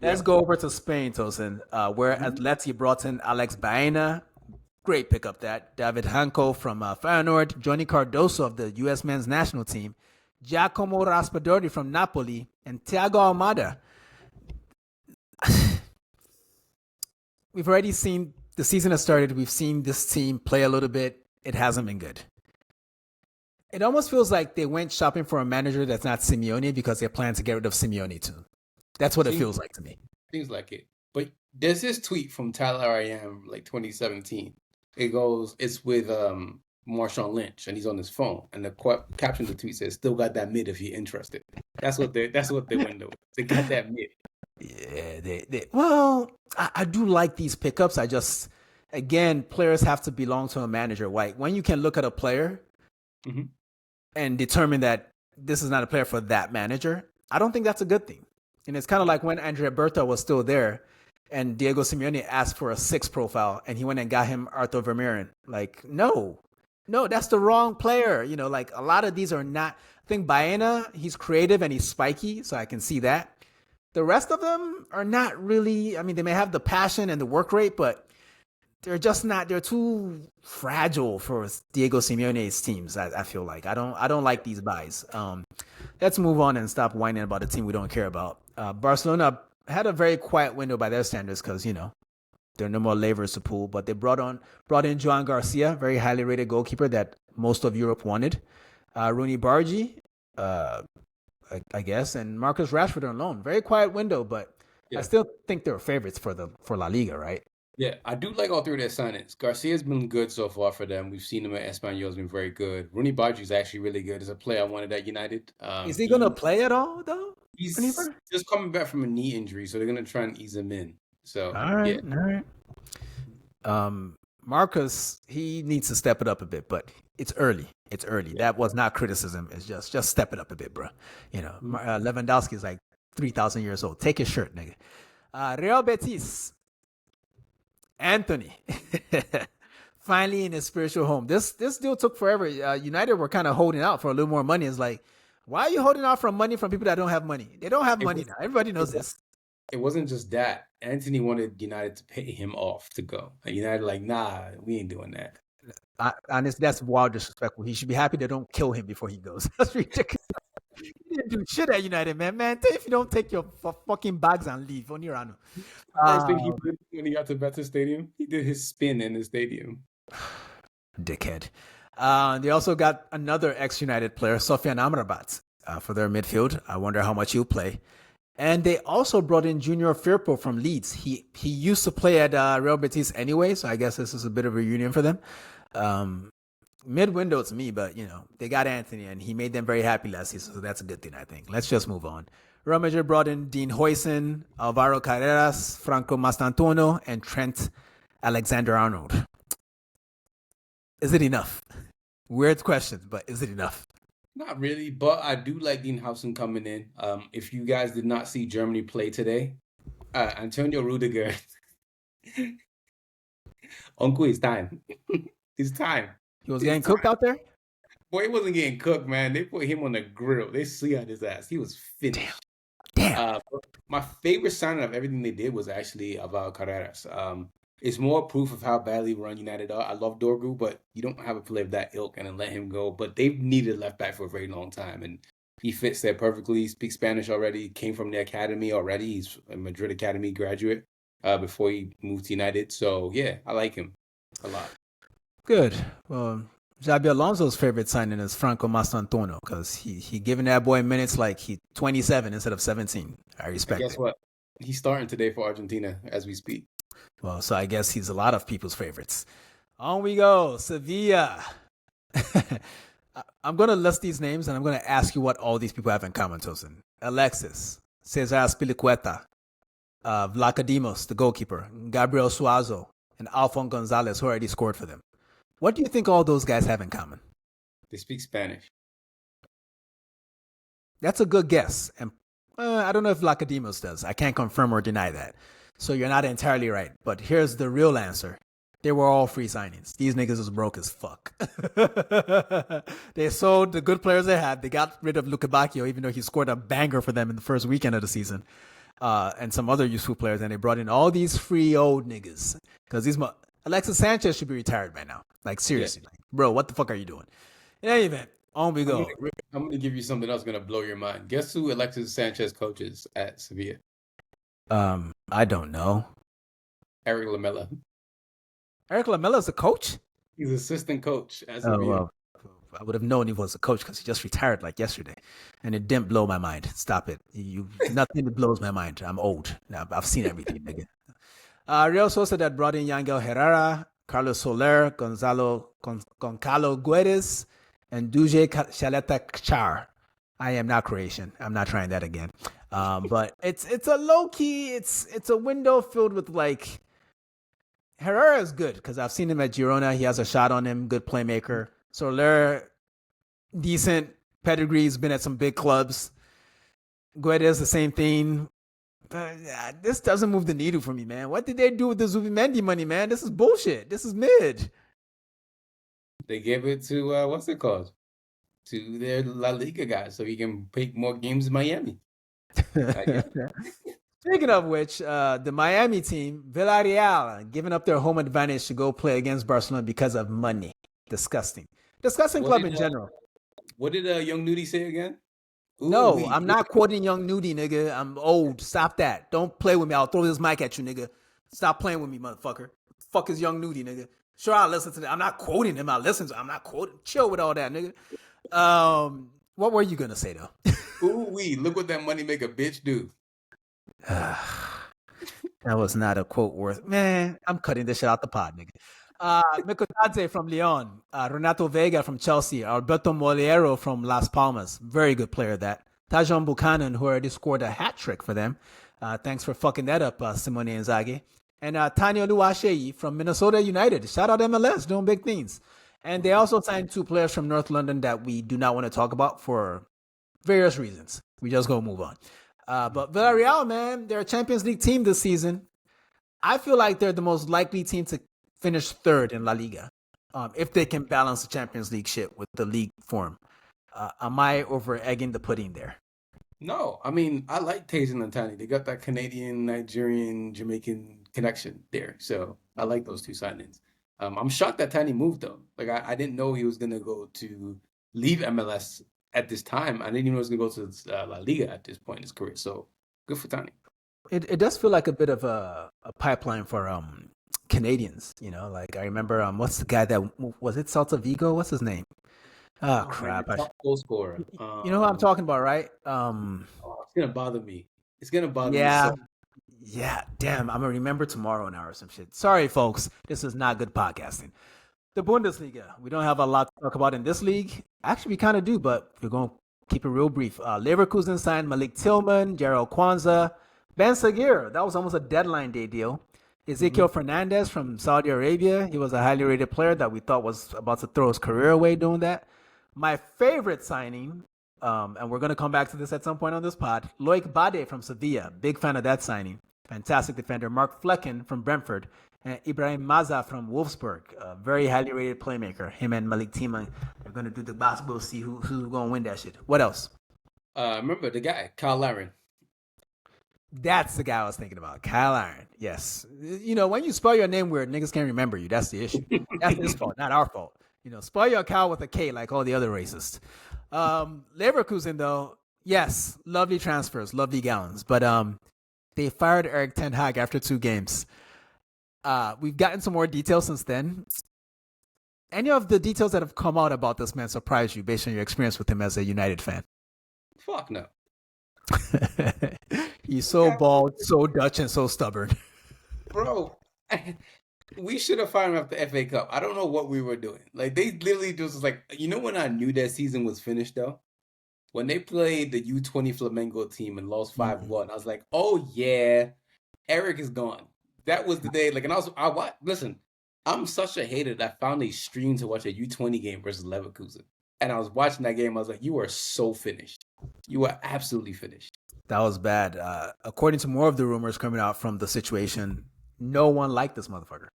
Let's go over to Spain, Tosin, where Atleti brought in Alex Baena. Great pickup that. David Hanko from Feyenoord, Johnny Cardoso of the U.S. men's national team, Giacomo Raspadori from Napoli, and Thiago Almada. We've already seen the season has started. We've seen this team play a little bit. It hasn't been good. It almost feels like they went shopping for a manager that's not Simeone because they plan to get rid of Simeone too. That's what it feels like to me. Seems like it. But there's this tweet from Tyler I.M. like 2017. It goes, it's with Marshawn Lynch, and he's on his phone. And the caption of the tweet says, "Still got that mid if you're interested." That's what they window. They got that mid. Yeah, well, I do like these pickups. I just, again, players have to belong to a manager. Like when you can look at a player and determine that this is not a player for that manager, I don't think that's a good thing. And it's kind of like when Andrea Berta was still there and Diego Simeone asked for a 6 profile and he went and got him Arthur Vermeeren. Like, no, that's the wrong player. You know, like a lot of these are not. I think Baena, he's creative and he's spiky, so I can see that. The rest of them are not really, I mean, they may have the passion and the work rate, but they're just not, they're too fragile for Diego Simeone's teams, I feel like. I don't like these buys. Let's move on and stop whining about a team we don't care about. Barcelona had a very quiet window by their standards because, you know, there are no more levers to pull, but they brought in Joan Garcia, very highly rated goalkeeper that most of Europe wanted. Rooney Bargi, I guess, and Marcus Rashford on loan. Very quiet window, but I still think they're favorites for La Liga, right? Yeah, I do like all three of their signings. Garcia's been good so far for them. We've seen him at Espanyol. Has been very good. Rooney Bargi is actually really good. As a player I wanted at United. Is he going to play at all, though? He's just coming back from a knee injury, so they're going to try and ease him in. So, all right. Marcus, he needs to step it up a bit, but it's early. That was not criticism. It's just step it up a bit, bro. You know, Lewandowski is like 3,000 years old. Take his shirt, nigga. Real Betis. Anthony. Finally in his spiritual home. This deal took forever. United were kind of holding out for a little more money. It's like, why are you holding out for money from people that don't have money? They don't have money now. Everybody knows this. It wasn't just that. Anthony wanted United to pay him off to go. And United like, nah, we ain't doing that. Honestly, that's wild disrespectful. He should be happy they don't kill him before he goes. That's ridiculous. He didn't do shit at United, man. If you don't take your fucking bags and leave on your own. First thing he did when he got to Betis Stadium, he did his spin in the stadium. Dickhead. They also got another ex-United player, Sofian Amrabat, for their midfield. I wonder how much he'll play. And they also brought in Junior Firpo from Leeds. He used to play at Real Betis anyway, so I guess this is a bit of a reunion for them. Mid-window to me, but, you know, they got Anthony, and he made them very happy last season, so that's a good thing, I think. Let's just move on. Real Madrid brought in Dean Huijsen, Alvaro Carreras, Franco Mastantuono, and Trent Alexander-Arnold. Is it enough? Weird question, but is it enough? Not really, but I do like Dean Huijsen coming in. If you guys did not see Germany play today, Antonio Rudiger, Uncle, it's time. It's time. He was getting cooked out there? Boy, he wasn't getting cooked, man. They put him on the grill. They see out his ass. He was Damn, finished. damn. Uh, my favorite signing of everything they did was actually Aval Carreras. It's more proof of how badly run United are. I love Dorgu, but you don't have a player of that ilk and then let him go. But they've needed left back for a very long time, and he fits there perfectly. He speaks Spanish already. Came from the academy already. He's a Madrid Academy graduate before he moved to United. So yeah, I like him a lot. Good. Well, Xabi Alonso's favorite signing is Franco Mastantuono because he giving that boy minutes like he 27 instead of 17. I And respect guess it. what? He's starting today for Argentina as we speak. Well, so I guess he's a lot of people's favorites. On we go, Sevilla. I'm going to list these names and I'm going to ask you what all these people have in common, Tosin. Alexis, Cesar Spilicueta, Vlacadimos, the goalkeeper, Gabriel Suazo, and Alfon Gonzalez, who already scored for them. What do you think all those guys have in common? They speak Spanish. That's a good guess. And I don't know if Lacadimos does. I can't confirm or deny that. So you're not entirely right. But here's the real answer. They were all free signings. These niggas is broke as fuck. They sold the good players they had. They got rid of Luka Bacchio, even though he scored a banger for them in the first weekend of the season. And some other useful players. And they brought in all these free old niggas. Because Alexis Sanchez should be retired by now. Like, seriously. Yeah. Like, bro, what the fuck are you doing? In any event, on we go. I'm gonna give you something else gonna blow your mind. Guess who Alexis Sanchez coaches at Sevilla? I don't know. Eric Lamela. Eric Lamella's a coach? He's assistant coach at Oh, Sevilla. well, I would have known he was a coach because he just retired like yesterday. And it didn't blow my mind. Stop it. Nothing that blows my mind. I'm old. Now, I've seen everything, nigga. Real Sociedad brought in Yangel Herrera, Carlos Soler, Goncalo Guedes, and Duje Chaleta Char. I am not Croatian. I'm not trying that again. But it's a low key. It's a window filled with like Herrera is good because I've seen him at Girona. He has a shot on him. Good playmaker. Soler, decent pedigree. He's been at some big clubs. Guedes, the same thing. But this doesn't move the needle for me, man. What did they do with the Zubimendi money, man? This is bullshit. This is mid. They gave it to what's it called? To their La Liga guy, so he can pick more games in Miami. Speaking of which, the Miami team, Villarreal, giving up their home advantage to go play against Barcelona because of money. Disgusting. Disgusting club in general. What did Young Nudie say again? No, I'm not quoting Young Nudie, nigga. I'm old. Stop that. Don't play with me. I'll throw this mic at you, nigga. Stop playing with me, motherfucker. Fuck is Young Nudie, nigga. Sure, I'll listen to that. I'm not quoting him. I'm not quoting. Chill with all that, nigga. What were you gonna say though? Look what that money make a bitch do. That was not a quote worth. Man, I'm cutting this shit out the pod, nigga. Mikotadze from Lyon, Renato Vega from Chelsea, Alberto Moliero from Las Palmas. Very good player, that. Tajon Buchanan, who already scored a hat trick for them. Thanks for fucking that up, Simone Inzaghi. And Tanya Luashei from Minnesota United. Shout out MLS, doing big things. And they also signed 2 players from North London that we do not want to talk about for various reasons. We just go move on. But Villarreal, man, they're a Champions League team this season. I feel like they're the most likely team to finish 3rd in La Liga if they can balance the Champions League shit with the league form. Am I over egging the pudding there? No, I mean, I like Tosin and Tani. They got that Canadian, Nigerian, Jamaican connection there. So I like those 2 signings. I'm shocked that Tani moved though. Like I didn't know he was gonna go to leave MLS at this time. I didn't even know he was gonna go to La Liga at this point in his career. So good for Tani. It does feel like a bit of a pipeline for Canadians. You know, like I remember what's the guy that was it Celta Vigo? What's his name? Oh crap! Top goal scorer. You know who I'm talking about, right? It's gonna bother me. It's gonna bother me. Yeah, damn. I'm gonna remember tomorrow now or some shit. Sorry, folks. This is not good podcasting. The Bundesliga. We don't have a lot to talk about in this league. Actually, we kind of do, but we're gonna keep it real brief. Leverkusen signed Malik Tillman, Gerald Kwanzaa, Ben Sagir. That was almost a deadline day deal. Ezekiel Fernandez from Saudi Arabia. He was a highly rated player that we thought was about to throw his career away doing that. My favorite signing, and we're going to come back to this at some point on this pod, Loic Bade from Sevilla. Big fan of that signing. fantastic defender. Mark Flecken from Brentford. And Ibrahim Maza from Wolfsburg, a very highly rated playmaker. Him and Malik Tima are going to do the basketball, see who's going to win that shit. What else? Remember the guy, Kyle Laren. That's the guy I was thinking about. Kyle Laren. Yes. When you spell your name weird, niggas can't remember you. That's the issue. That's his fault, not our fault. Spell your Kyle with a K like all the other racists. Leverkusen, though, yes, lovely transfers, lovely gallons. But they fired Eric Ten Hag after 2 games. We've gotten some more details since then. Any of the details that have come out about this man surprise you based on your experience with him as a United fan? Fuck no. He's so bald, so Dutch, and so stubborn. Bro, we should have fired him after the FA Cup. I don't know what we were doing. Like, they literally just was like, when I knew that season was finished, though? When they played the U20 Flamengo team and lost 5-1, I was like, oh, yeah, Eric is gone. That was the day. Like, and listen, I'm such a hater that I found a stream to watch a U20 game versus Leverkusen. And I was watching that game. I was like, you are so finished. You are absolutely finished. That was bad. According to more of the rumors coming out from the situation, no one liked this motherfucker.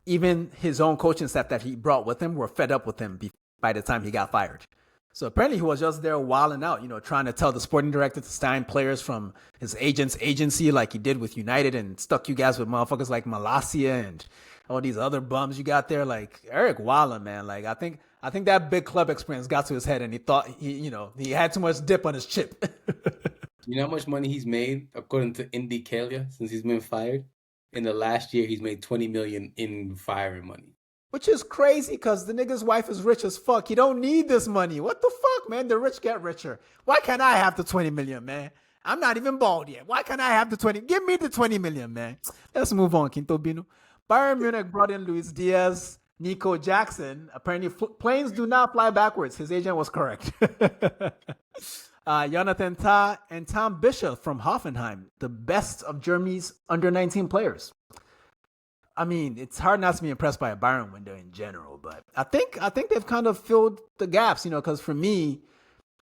Even his own coaching staff that he brought with him were fed up with him by the time he got fired. So apparently he was just there wilding out, trying to tell the sporting director to sign players from his agent's agency like he did with United and stuck you guys with motherfuckers like Malacia and all these other bums you got there. Like, Eric wilding, man. Like, I think that big club experience got to his head and he thought he had too much dip on his chip. You know how much money he's made according to Indy Kalia since he's been fired? In the last year, he's made $20 million in firing money. Which is crazy because the nigga's wife is rich as fuck. He don't need this money. What the fuck, man? The rich get richer. Why can't I have the 20 million, man? I'm not even bald yet. Why can't I have the 20? Give me the 20 million, man. Let's move on, Quinto Bino. Bayern Munich brought in Luis Diaz, Nico Jackson. Apparently, planes do not fly backwards. His agent was correct. Jonathan Tah and Tom Bishop from Hoffenheim, the best of Germany's under-19 players. I mean, it's hard not to be impressed by a Bayern window in general, but I think they've kind of filled the gaps, because for me,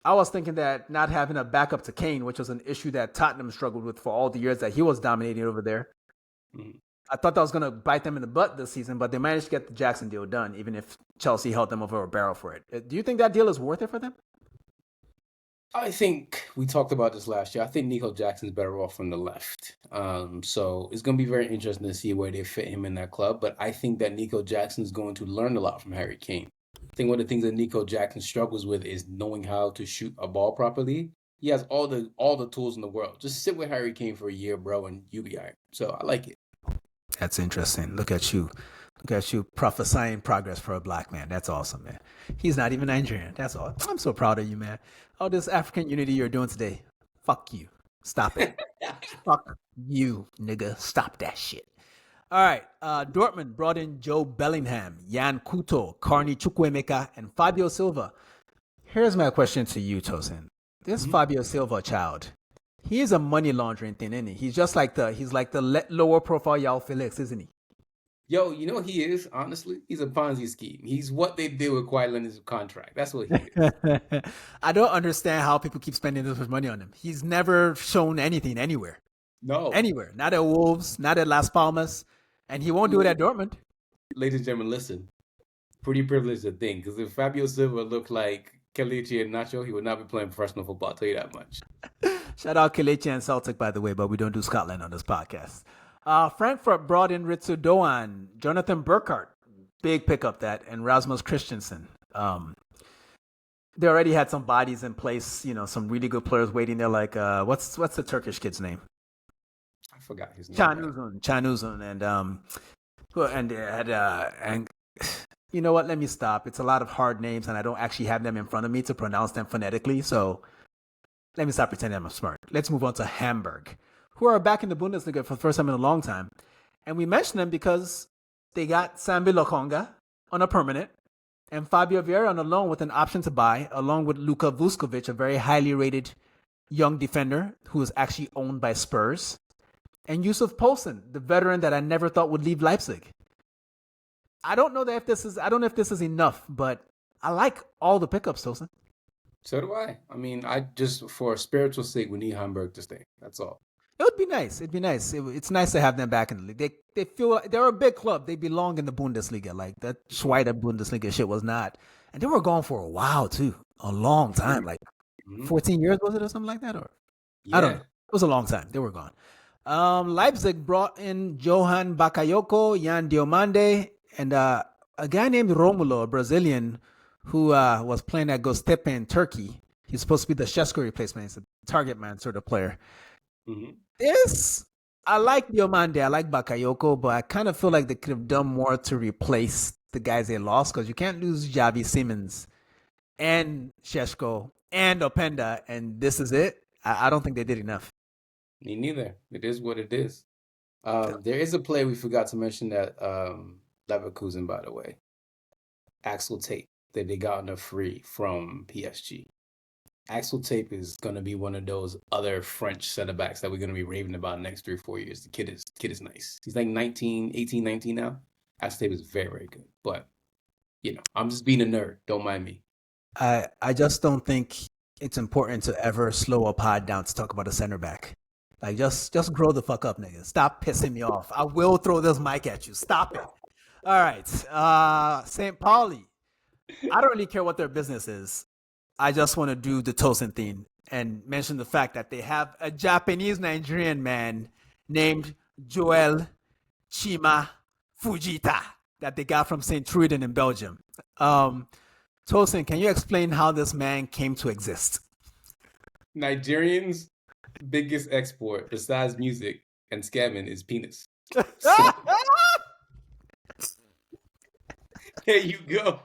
I was thinking that not having a backup to Kane, which was an issue that Tottenham struggled with for all the years that he was dominating over there. Mm-hmm. I thought that was going to bite them in the butt this season, but they managed to get the Jackson deal done, even if Chelsea held them over a barrel for it. Do you think that deal is worth it for them? I think we talked about this last year. I think Nico Jackson's better off from the left. So it's going to be very interesting to see where they fit him in that club. But I think that Nico Jackson is going to learn a lot from Harry Kane. I think one of the things that Nico Jackson struggles with is knowing how to shoot a ball properly. He has all the tools in the world. Just sit with Harry Kane for a year, bro, and you'll be all right. So I like it. That's interesting. Look at you prophesying progress for a black man. That's awesome, man. He's not even Nigerian. That's all. I'm so proud of you, man. All this African unity you're doing today. Fuck you. Stop it. Fuck you, nigga. Stop that shit. All right. Dortmund brought in Joe Bellingham, Jan Couto, Carney Chukwuemeka, and Fabio Silva. Here's my question to you, Tosin. This Fabio Silva child, he is a money laundering thing, isn't he? He's like the lower profile Yao Felix, isn't he? Yo, you know what he is, honestly? He's a Ponzi scheme. He's what they did with Kawhi Leonard's contract. That's what he is. I don't understand how people keep spending this much money on him. He's never shown anything anywhere. No. Anywhere. Not at Wolves, not at Las Palmas, and he won't do it at Dortmund. Ladies and gentlemen, listen. Pretty privileged a thing, because if Fabio Silva looked like Kelechi and Nacho, he would not be playing professional football, I'll tell you that much. Shout out Kelechi and Celtic, by the way, but we don't do Scotland on this podcast. Frankfurt brought in Ritsu Doan, Jonathan Burkhardt, big pickup that, and Rasmus Christensen. They already had some bodies in place, some really good players waiting there. Like what's the Turkish kid's name? I forgot his name. Canuzun, and you know what? Let me stop. It's a lot of hard names, and I don't actually have them in front of me to pronounce them phonetically. So let me stop pretending I'm smart. Let's move on to Hamburg, who are back in the Bundesliga for the first time in a long time. And we mention them because they got Sambi Lokonga on a permanent and Fabio Vieira on a loan with an option to buy, along with Luka Vuskovic, a very highly rated young defender who is actually owned by Spurs, and Yusuf Poulsen, the veteran that I never thought would leave Leipzig. I don't know if this is enough, but I like all the pickups, Tosin. So do I. I mean, for spiritual sake, we need Hamburg to stay. That's all. It would be nice. It'd be nice. It's nice to have them back in the league. They feel like they're a big club. They belong in the Bundesliga. Like that Schweider Bundesliga shit was not. And they were gone for a while too. A long time. Like Mhm. 14 years was it or something like that? Or I don't know. Yeah. It was a long time. They were gone. Leipzig brought in Johan Bakayoko, Jan Diomande, and a guy named Romulo, a Brazilian, who was playing at Göztepe in Turkey. He's supposed to be the Shesko replacement. He's a target man sort of player. Mhm. I like Diomande, I like Bakayoko, but I kind of feel like they could have done more to replace the guys they lost because you can't lose Javi Simmons and Sheshko and Openda, and this is it. I don't think they did enough. Me neither. It is what it is. There is a player we forgot to mention that Leverkusen, by the way, Axel Tate, that they got on a free from PSG. Axel Tate is going to be one of those other French center backs that we're going to be raving about in the next 3 or 4 years. The kid is nice. He's like 18, 19 now. Axel Tate is very, very good. But, I'm just being a nerd. Don't mind me. I just don't think it's important to ever slow a pod down to talk about a center back. Like just grow the fuck up, nigga. Stop pissing me off. I will throw this mic at you. Stop it. All right. St. Pauli. I don't really care what their business is. I just want to do the Tosin theme and mention the fact that they have a Japanese Nigerian man named Joel Chima Fujita that they got from St. Truiden in Belgium. Tosin, can you explain how this man came to exist? Nigerians' biggest export besides music and scamming is penis. There you go.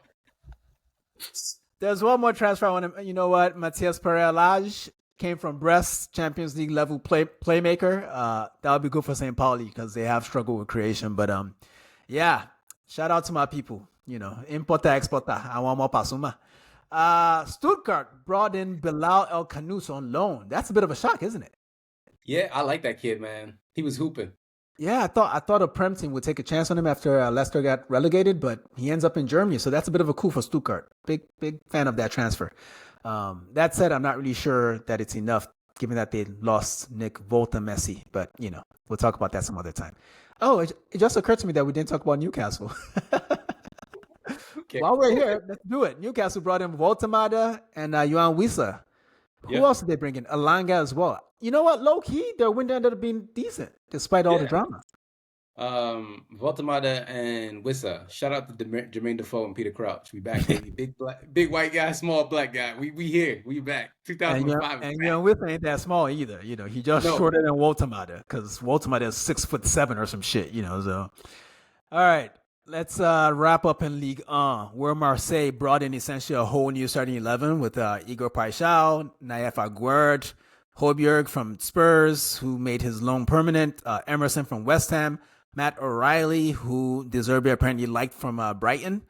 There's one more transfer I want to. You know what? Matthias Pereira came from Brest, Champions League level playmaker. That would be good for St. Pauli because they have struggled with creation. But yeah, shout out to my people. Importa exporta. I want more pasuma. Stuttgart brought in Bilal El Kanous on loan. That's a bit of a shock, isn't it? Yeah, I like that kid, man. He was hooping. Yeah, I thought a Prem team would take a chance on him after Leicester got relegated, but he ends up in Germany, so that's a bit of a coup for Stuttgart. Big fan of that transfer. That said, I'm not really sure that it's enough, given that they lost Nick Volta Messi, but we'll talk about that some other time. Oh, it just occurred to me that we didn't talk about Newcastle. Okay. While we're here, let's do it. Newcastle brought in Voltemada and Johan Wissa. Who else did they bring in? Alanga as well. You know what? Low key, their window ended up being decent despite all the drama. Voltemada and Wissa. Shout out to Jermaine Defoe and Peter Crouch. We back, baby. Big white guy, small black guy. We here. We back. 2005. And Johan Wissa ain't that small either. He just shorter than Voltemada because Voltemada is 6'7" or some shit. So, all right. Let's wrap up in Ligue 1, where Marseille brought in essentially a whole new starting 11 with Igor Paixão, Naif Aguerd, Højbjerg from Spurs, who made his loan permanent, Emerson from West Ham, Matt O'Reilly, who De Zerbi apparently liked from Brighton.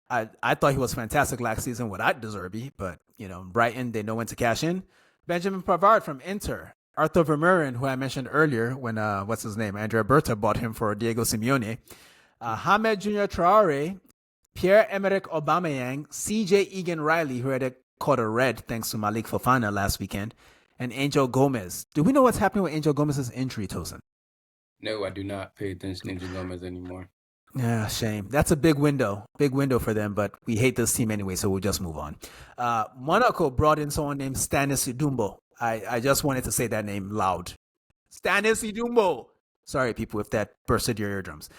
I thought he was fantastic last season without De Zerbi, but, Brighton, they know when to cash in. Benjamin Pavard from Inter, Arthur Vermeuren, who I mentioned earlier when, Andrea Berta bought him for Diego Simeone. Hamed Junior Traore, Pierre-Emerick Aubameyang, CJ Egan-Riley, who had caught a red thanks to Malik Fofana last weekend, and Angel Gomez. Do we know what's happening with Angel Gomez's injury, Tosin? No, I do not pay attention to Angel Gomez anymore. Yeah, shame. That's a big window for them, but we hate this team anyway, so we'll just move on. Monaco brought in someone named Stanis Idumbo. I just wanted to say that name loud. Stanis Idumbo. Sorry, people, if that bursted your eardrums.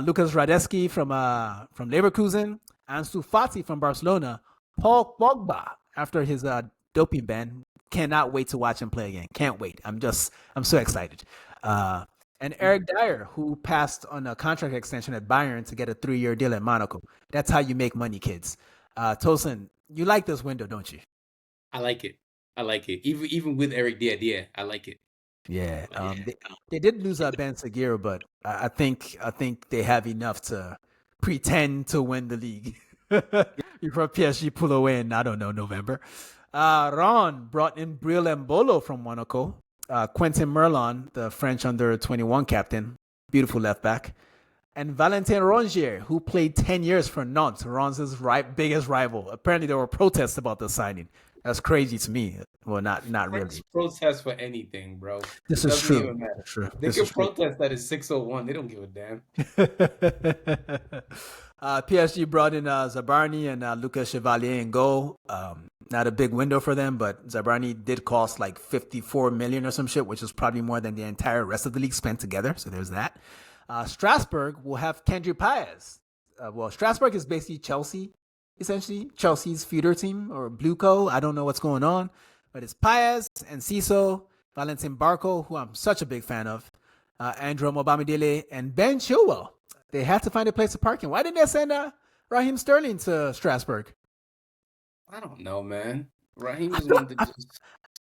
Lucas Radetsky from Leverkusen, Ansu Fati from Barcelona, Paul Pogba after his doping ban. Cannot wait to watch him play again. Can't wait. I'm so excited. And Eric Dyer, who passed on a contract extension at Bayern to get a 3-year deal at Monaco. That's how you make money, kids. Tosin, you like this window, don't you? I like it. Even with Eric Dyer, I like it. Yeah, they did lose Ben Seguir, but I think they have enough to pretend to win the league before PSG pull away in, I don't know, November. Ron brought in Bril Mbolo from Monaco. Quentin Merlon, the French under-21 captain, beautiful left back. And Valentin Rongier, who played 10 years for Nantes, Ron's biggest rival. Apparently there were protests about the signing. That's crazy to me. Well, not French really. protest for anything, bro. This It is doesn't true. even This matter. is true. They This is could true. protest that it's 601. They don't give a damn. PSG brought in Zabarni and Lucas Chevalier in goal. Not a big window for them, but Zabarni did cost like 54 million or some shit, which is probably more than the entire rest of the league spent together. So there's that. Strasbourg will have Kendry Paez. Well, Strasbourg is basically Chelsea, essentially Chelsea's feeder team or Blueco. I don't know what's going on, but it's Paez and Ciso, Valentin Barco, who I'm such a big fan of, Andrew Mobamidele, and Ben Chilwell. They had to find a place to park him. Why didn't they send Raheem Sterling to Strasbourg? I don't know, man. Raheem I just feel wanted to just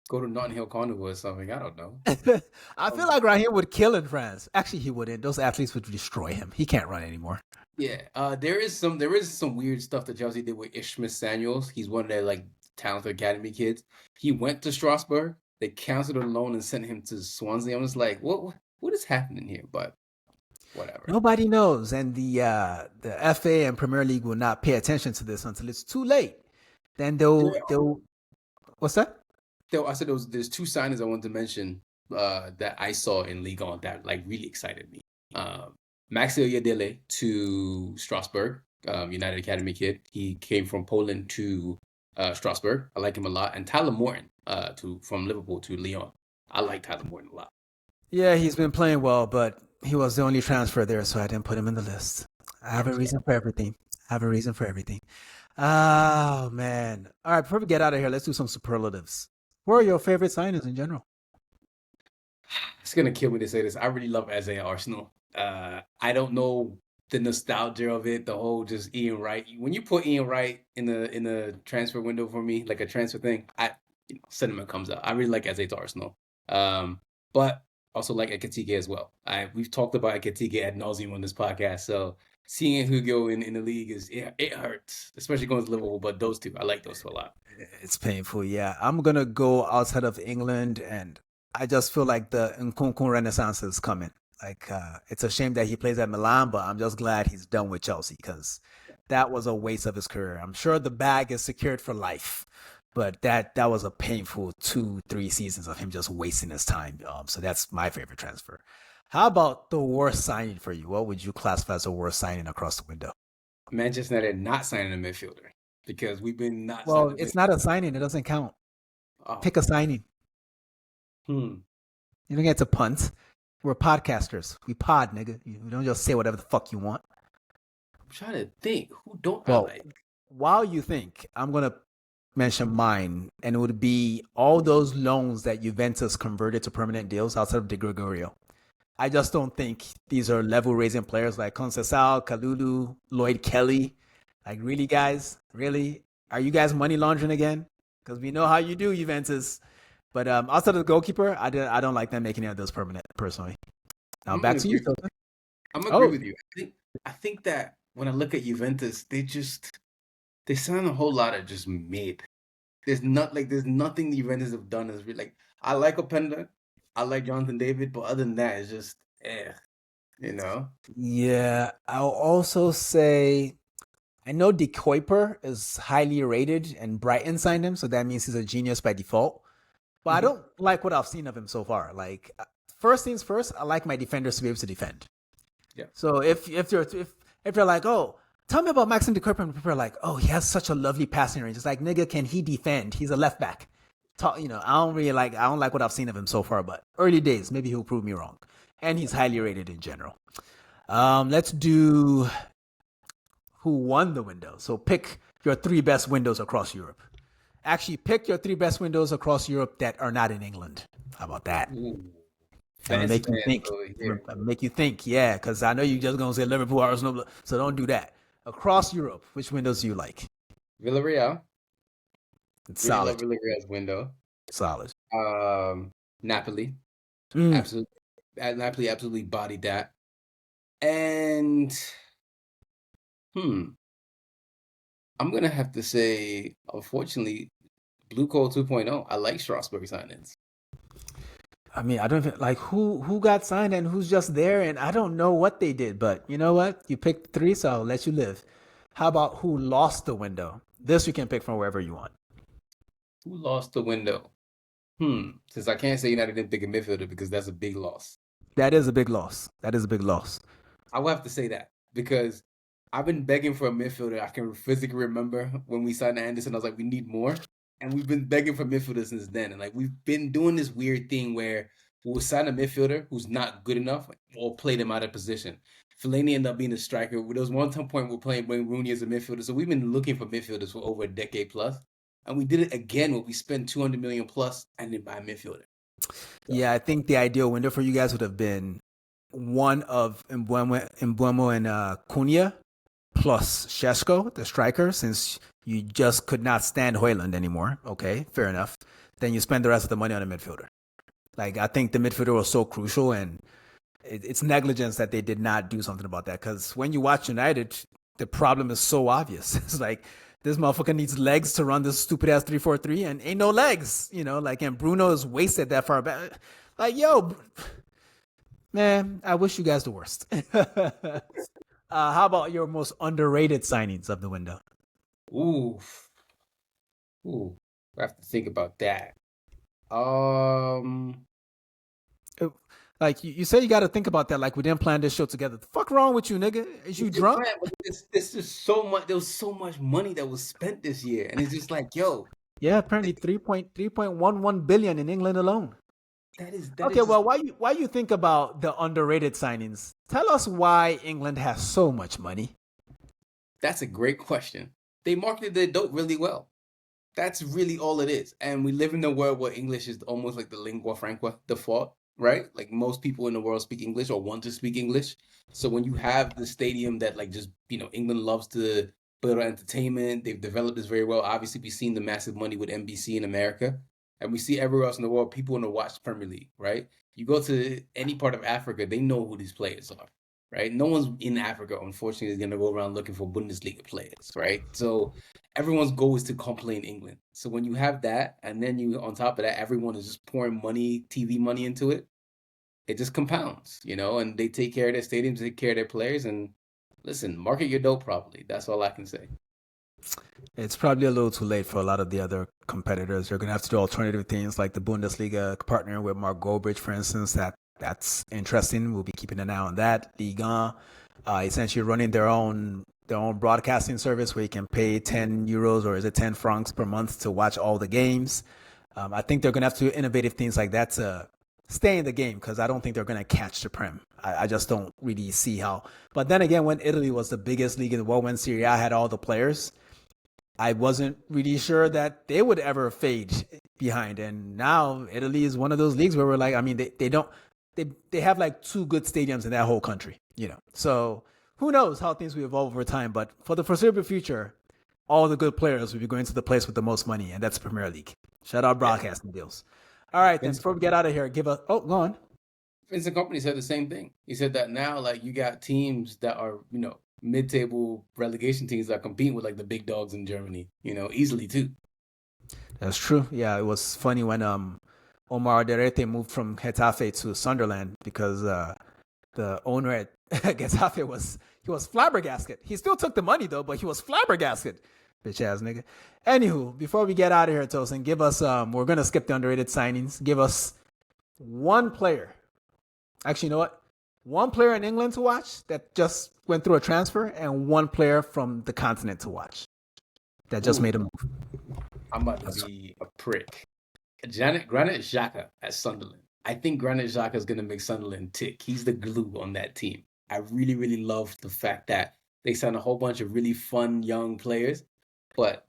go to Notting Hill Carnival or something. I don't know. like, I feel Um, like Raheem would kill in France. Actually, he wouldn't. Those athletes would destroy him. He can't run anymore. yeah, there is some weird stuff that Chelsea did with Ishmael Samuels. He's one of their like talented academy kids. He went to Strasbourg. They canceled the loan and sent him to Swansea. I was like, what is happening here? But whatever. Nobody knows, and the FA and Premier League will not pay attention to this until it's too late. Then they'll what's that? I said there's two signings I wanted to mention that I saw in Ligue 1 that like really excited me. Max Oyedele to Strasbourg, United Academy kid. He came from Poland to Strasbourg. I like him a lot. And Tyler Morton from Liverpool to Lyon. I like Tyler Morton a lot. Yeah, he's been playing well, but he was the only transfer there, so I didn't put him in the list. I have a reason for everything. I have a reason for everything. Oh man! All right, before we get out of here, let's do some superlatives. What are your favorite signings in general? It's gonna kill me to say this. I really love Isaiah Arsenal. I don't know the nostalgia of it, the whole just Ian Wright. When you put Ian Wright in the transfer window for me, like a transfer thing, sentiment comes out. I really like Isaiah Arsenal. But also like Ekatike as well. We've talked about Ekatike ad nauseum on this podcast, so seeing Hugo in the league it hurts, especially going to Liverpool. But those two, I like those two a lot. It's painful, yeah. I'm gonna go outside of England, and I just feel like the Nkunku Renaissance is coming. Like, it's a shame that he plays at Milan, but I'm just glad he's done with Chelsea because that was a waste of his career. I'm sure the bag is secured for life, but that was a painful 2-3 seasons of him just wasting his time. So that's my favorite transfer. How about the worst signing for you? What would you classify as the worst signing across the window? Manchester United not signing a midfielder because we've been not Well, signing a it's midfielder. not a signing. It doesn't count. Oh, Pick a signing. hmm. You don't get to punt. We're podcasters. We pod, nigga. You don't just say whatever the fuck you want. I'm trying to think. Who don't I Well, like? while you think, I'm gonna mention mine, and it would be all those loans that Juventus converted to permanent deals outside of De Gregorio. I just don't think these are level raising players like Conceição, Kalulu, Lloyd Kelly. Like, really, guys? Really? Are you guys money laundering again? Because we know how you do, Juventus. But outside of the goalkeeper, I don't like them making any of those permanent, personally. Now I'm gonna back to you, agree. Tosin. I'm gonna agree Oh, with you. I think that when I look at Juventus, they sign a whole lot of just mid. There's nothing the Juventus have done is really like I like Openda, I like Jonathan David, but other than that, it's just you know. yeah. I'll also say I know De Kuiper is highly rated, and Brighton signed him, so that means he's a genius by default. But I Mhm. don't like what I've seen of him so far. Like, first things first, I like my defenders to be able to defend. Yeah. So if you're like, oh, tell me about Maxim De Kuiper, and people are like, oh, he has such a lovely passing range. It's like, nigga, can he defend? He's a left back. I don't like what I've seen of him so far, but early days, maybe he'll prove me wrong. And he's highly rated in general. Let's do who won the window. So pick your three best windows across Europe. Actually, pick your three best windows across Europe that are not in England. How about that? Ooh. I'm gonna Fancy make you pants think. over I'm here. gonna make you think, yeah, because I know you're just gonna say Liverpool, Arsenal, so don't do that. Across Europe, which windows do you like? Villarreal. It's Really love solid, Villarreal's window. solid. Napoli. Mm. Absolutely Napoli absolutely bodied that. And hmm, I'm gonna have to say, unfortunately, Blue Coal 2.0. I like Strasbourg signings. I mean, I don't even like who got signed and who's just there, and I don't know what they did. But you know what? You picked three, so I'll let you live. How about who lost the window? This you can pick from wherever you want. Who lost the window? Since I can't say United didn't pick a midfielder because that's a big loss. That is a big loss. That is a big loss. I will have to say that because I've been begging for a midfielder. I can physically remember when we signed Anderson, I was like, we need more. And we've been begging for midfielders since then. And like we've been doing this weird thing where we'll sign a midfielder who's not good enough or play them out of position. Fellaini ended up being a striker. There was one time point we're playing Wayne Rooney as a midfielder. So we've been looking for midfielders for over a decade plus. And we did it again when we spent 200 million plus and then buy a midfielder. So, yeah, I think the ideal window for you guys would have been one of Mbuemo and Cunha plus Sheshko, the striker, since you just could not stand Hoyland anymore. Okay, fair enough. Then you spend the rest of the money on a midfielder. Like, I think the midfielder was so crucial, and it's negligence that they did not do something about that. Because when you watch United, the problem is so obvious. It's like, this motherfucker needs legs to run this stupid ass 3-4-3 and ain't no legs, like, and Bruno is wasted that far back. Like, yo, man, I wish you guys the worst. How about your most underrated signings of the window? Ooh, I have to think about that. Um, Like, you say you got to think about that. Like, we didn't plan this show together. The fuck wrong with you, nigga? Is you drunk? This is so much. There was so much money that was spent this year, and it's just like, yo. Yeah, apparently 3.11 billion in England alone. That okay. Well, why you think about the underrated signings? Tell us why England has so much money. That's a great question. They marketed their dope really well. That's really all it is. And we live in a world where English is almost like the lingua franca default, right? Like most people in the world speak English or want to speak English. So when you have the stadium that like just, England loves to build entertainment, they've developed this very well. Obviously, we've seen the massive money with NBC in America. And we see everywhere else in the world, people want to watch Premier League, right? You go to any part of Africa, they know who these players are, right? No one's in Africa, unfortunately, is going to go around looking for Bundesliga players, right? So everyone's goal is to come play in England. So when you have that, and then on top of that, everyone is just pouring money, TV money into it, it just compounds, and they take care of their stadiums, take care of their players, and listen, market your dope properly. That's all I can say. It's probably a little too late for a lot of the other competitors. They're going to have to do alternative things like the Bundesliga partnering with Mark Goldbridge, for instance. That's interesting. We'll be keeping an eye on that. Ligue 1, essentially running their own broadcasting service where you can pay 10 euros or is it 10 francs per month to watch all the games. I think they're going to have to do innovative things like that to stay in the game because I don't think they're going to catch the Prem. I just don't really see how. But then again, when Italy was the biggest league in the world, when Serie A had all the players, I wasn't really sure that they would ever fade behind. And now Italy is one of those leagues where we're like, I mean, they have like two good stadiums in that whole country, So who knows how things will evolve over time. But for the foreseeable future, all the good players will be going to the place with the most money, and that's Premier League. Shout out broadcasting deals. All right, then before we get out of here, go on. Vincent Kompany said the same thing. He said that now, like, you got teams that are, mid-table relegation teams that compete with like the big dogs in Germany, easily too. That's true. Yeah, it was funny when Omar Derete moved from Getafe to Sunderland because the owner at Getafe was flabbergasted. He still took the money though, but he was flabbergasted. Bitch ass nigga. Anywho, before we get out of here, Tosin, give us we're gonna skip the underrated signings. Give us one player. Actually, you know what? One player in England to watch that just went through a transfer, and one player from the continent to watch that just made a move. I'm about to be a prick. Granit Xhaka at Sunderland. I think Granit Xhaka is going to make Sunderland tick. He's the glue on that team. I really, really love the fact that they signed a whole bunch of really fun young players, but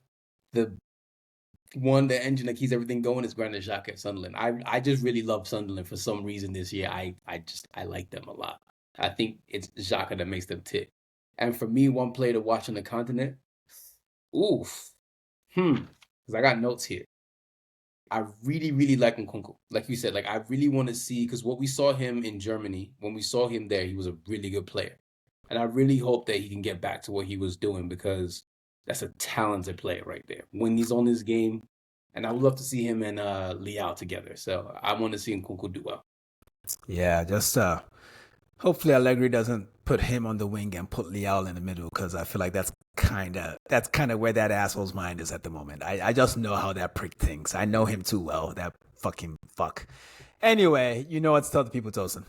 the engine that keeps everything going is Granit Xhaka at Sunderland. I just really love Sunderland for some reason this year. I like them a lot. I think it's Xhaka that makes them tick. And for me, one player to watch on the continent, because I got notes here. I really, really like Nkunku. Like you said, like I really want to see, because what we saw him in Germany, when we saw him there, he was a really good player. And I really hope that he can get back to what he was doing because that's a talented player right there. When he's on his game, and I would love to see him and Leao together. So I want to see Nkunku do well. Yeah, just hopefully Allegri doesn't put him on the wing and put Leao in the middle because I feel like that's that's kind of where that asshole's mind is at the moment. I just know how that prick thinks. I know him too well. That fucking fuck. Anyway, you know what to tell the people, Tosin.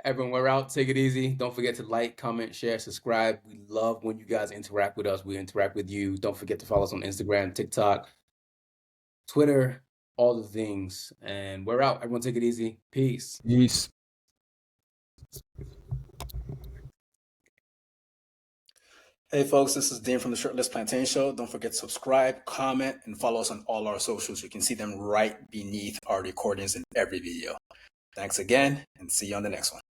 Everyone, we're out. Take it easy. Don't forget to like, comment, share, subscribe. We love when you guys interact with us. We interact with you. Don't forget to follow us on Instagram, TikTok, Twitter, all the things. And we're out. Everyone, take it easy. Peace. Peace. Hey folks, this is Dean from the Shirtless Plantain Show. Don't forget to subscribe, comment, and follow us on all our socials. You can see them right beneath our recordings in every video. Thanks again, and see you on the next one.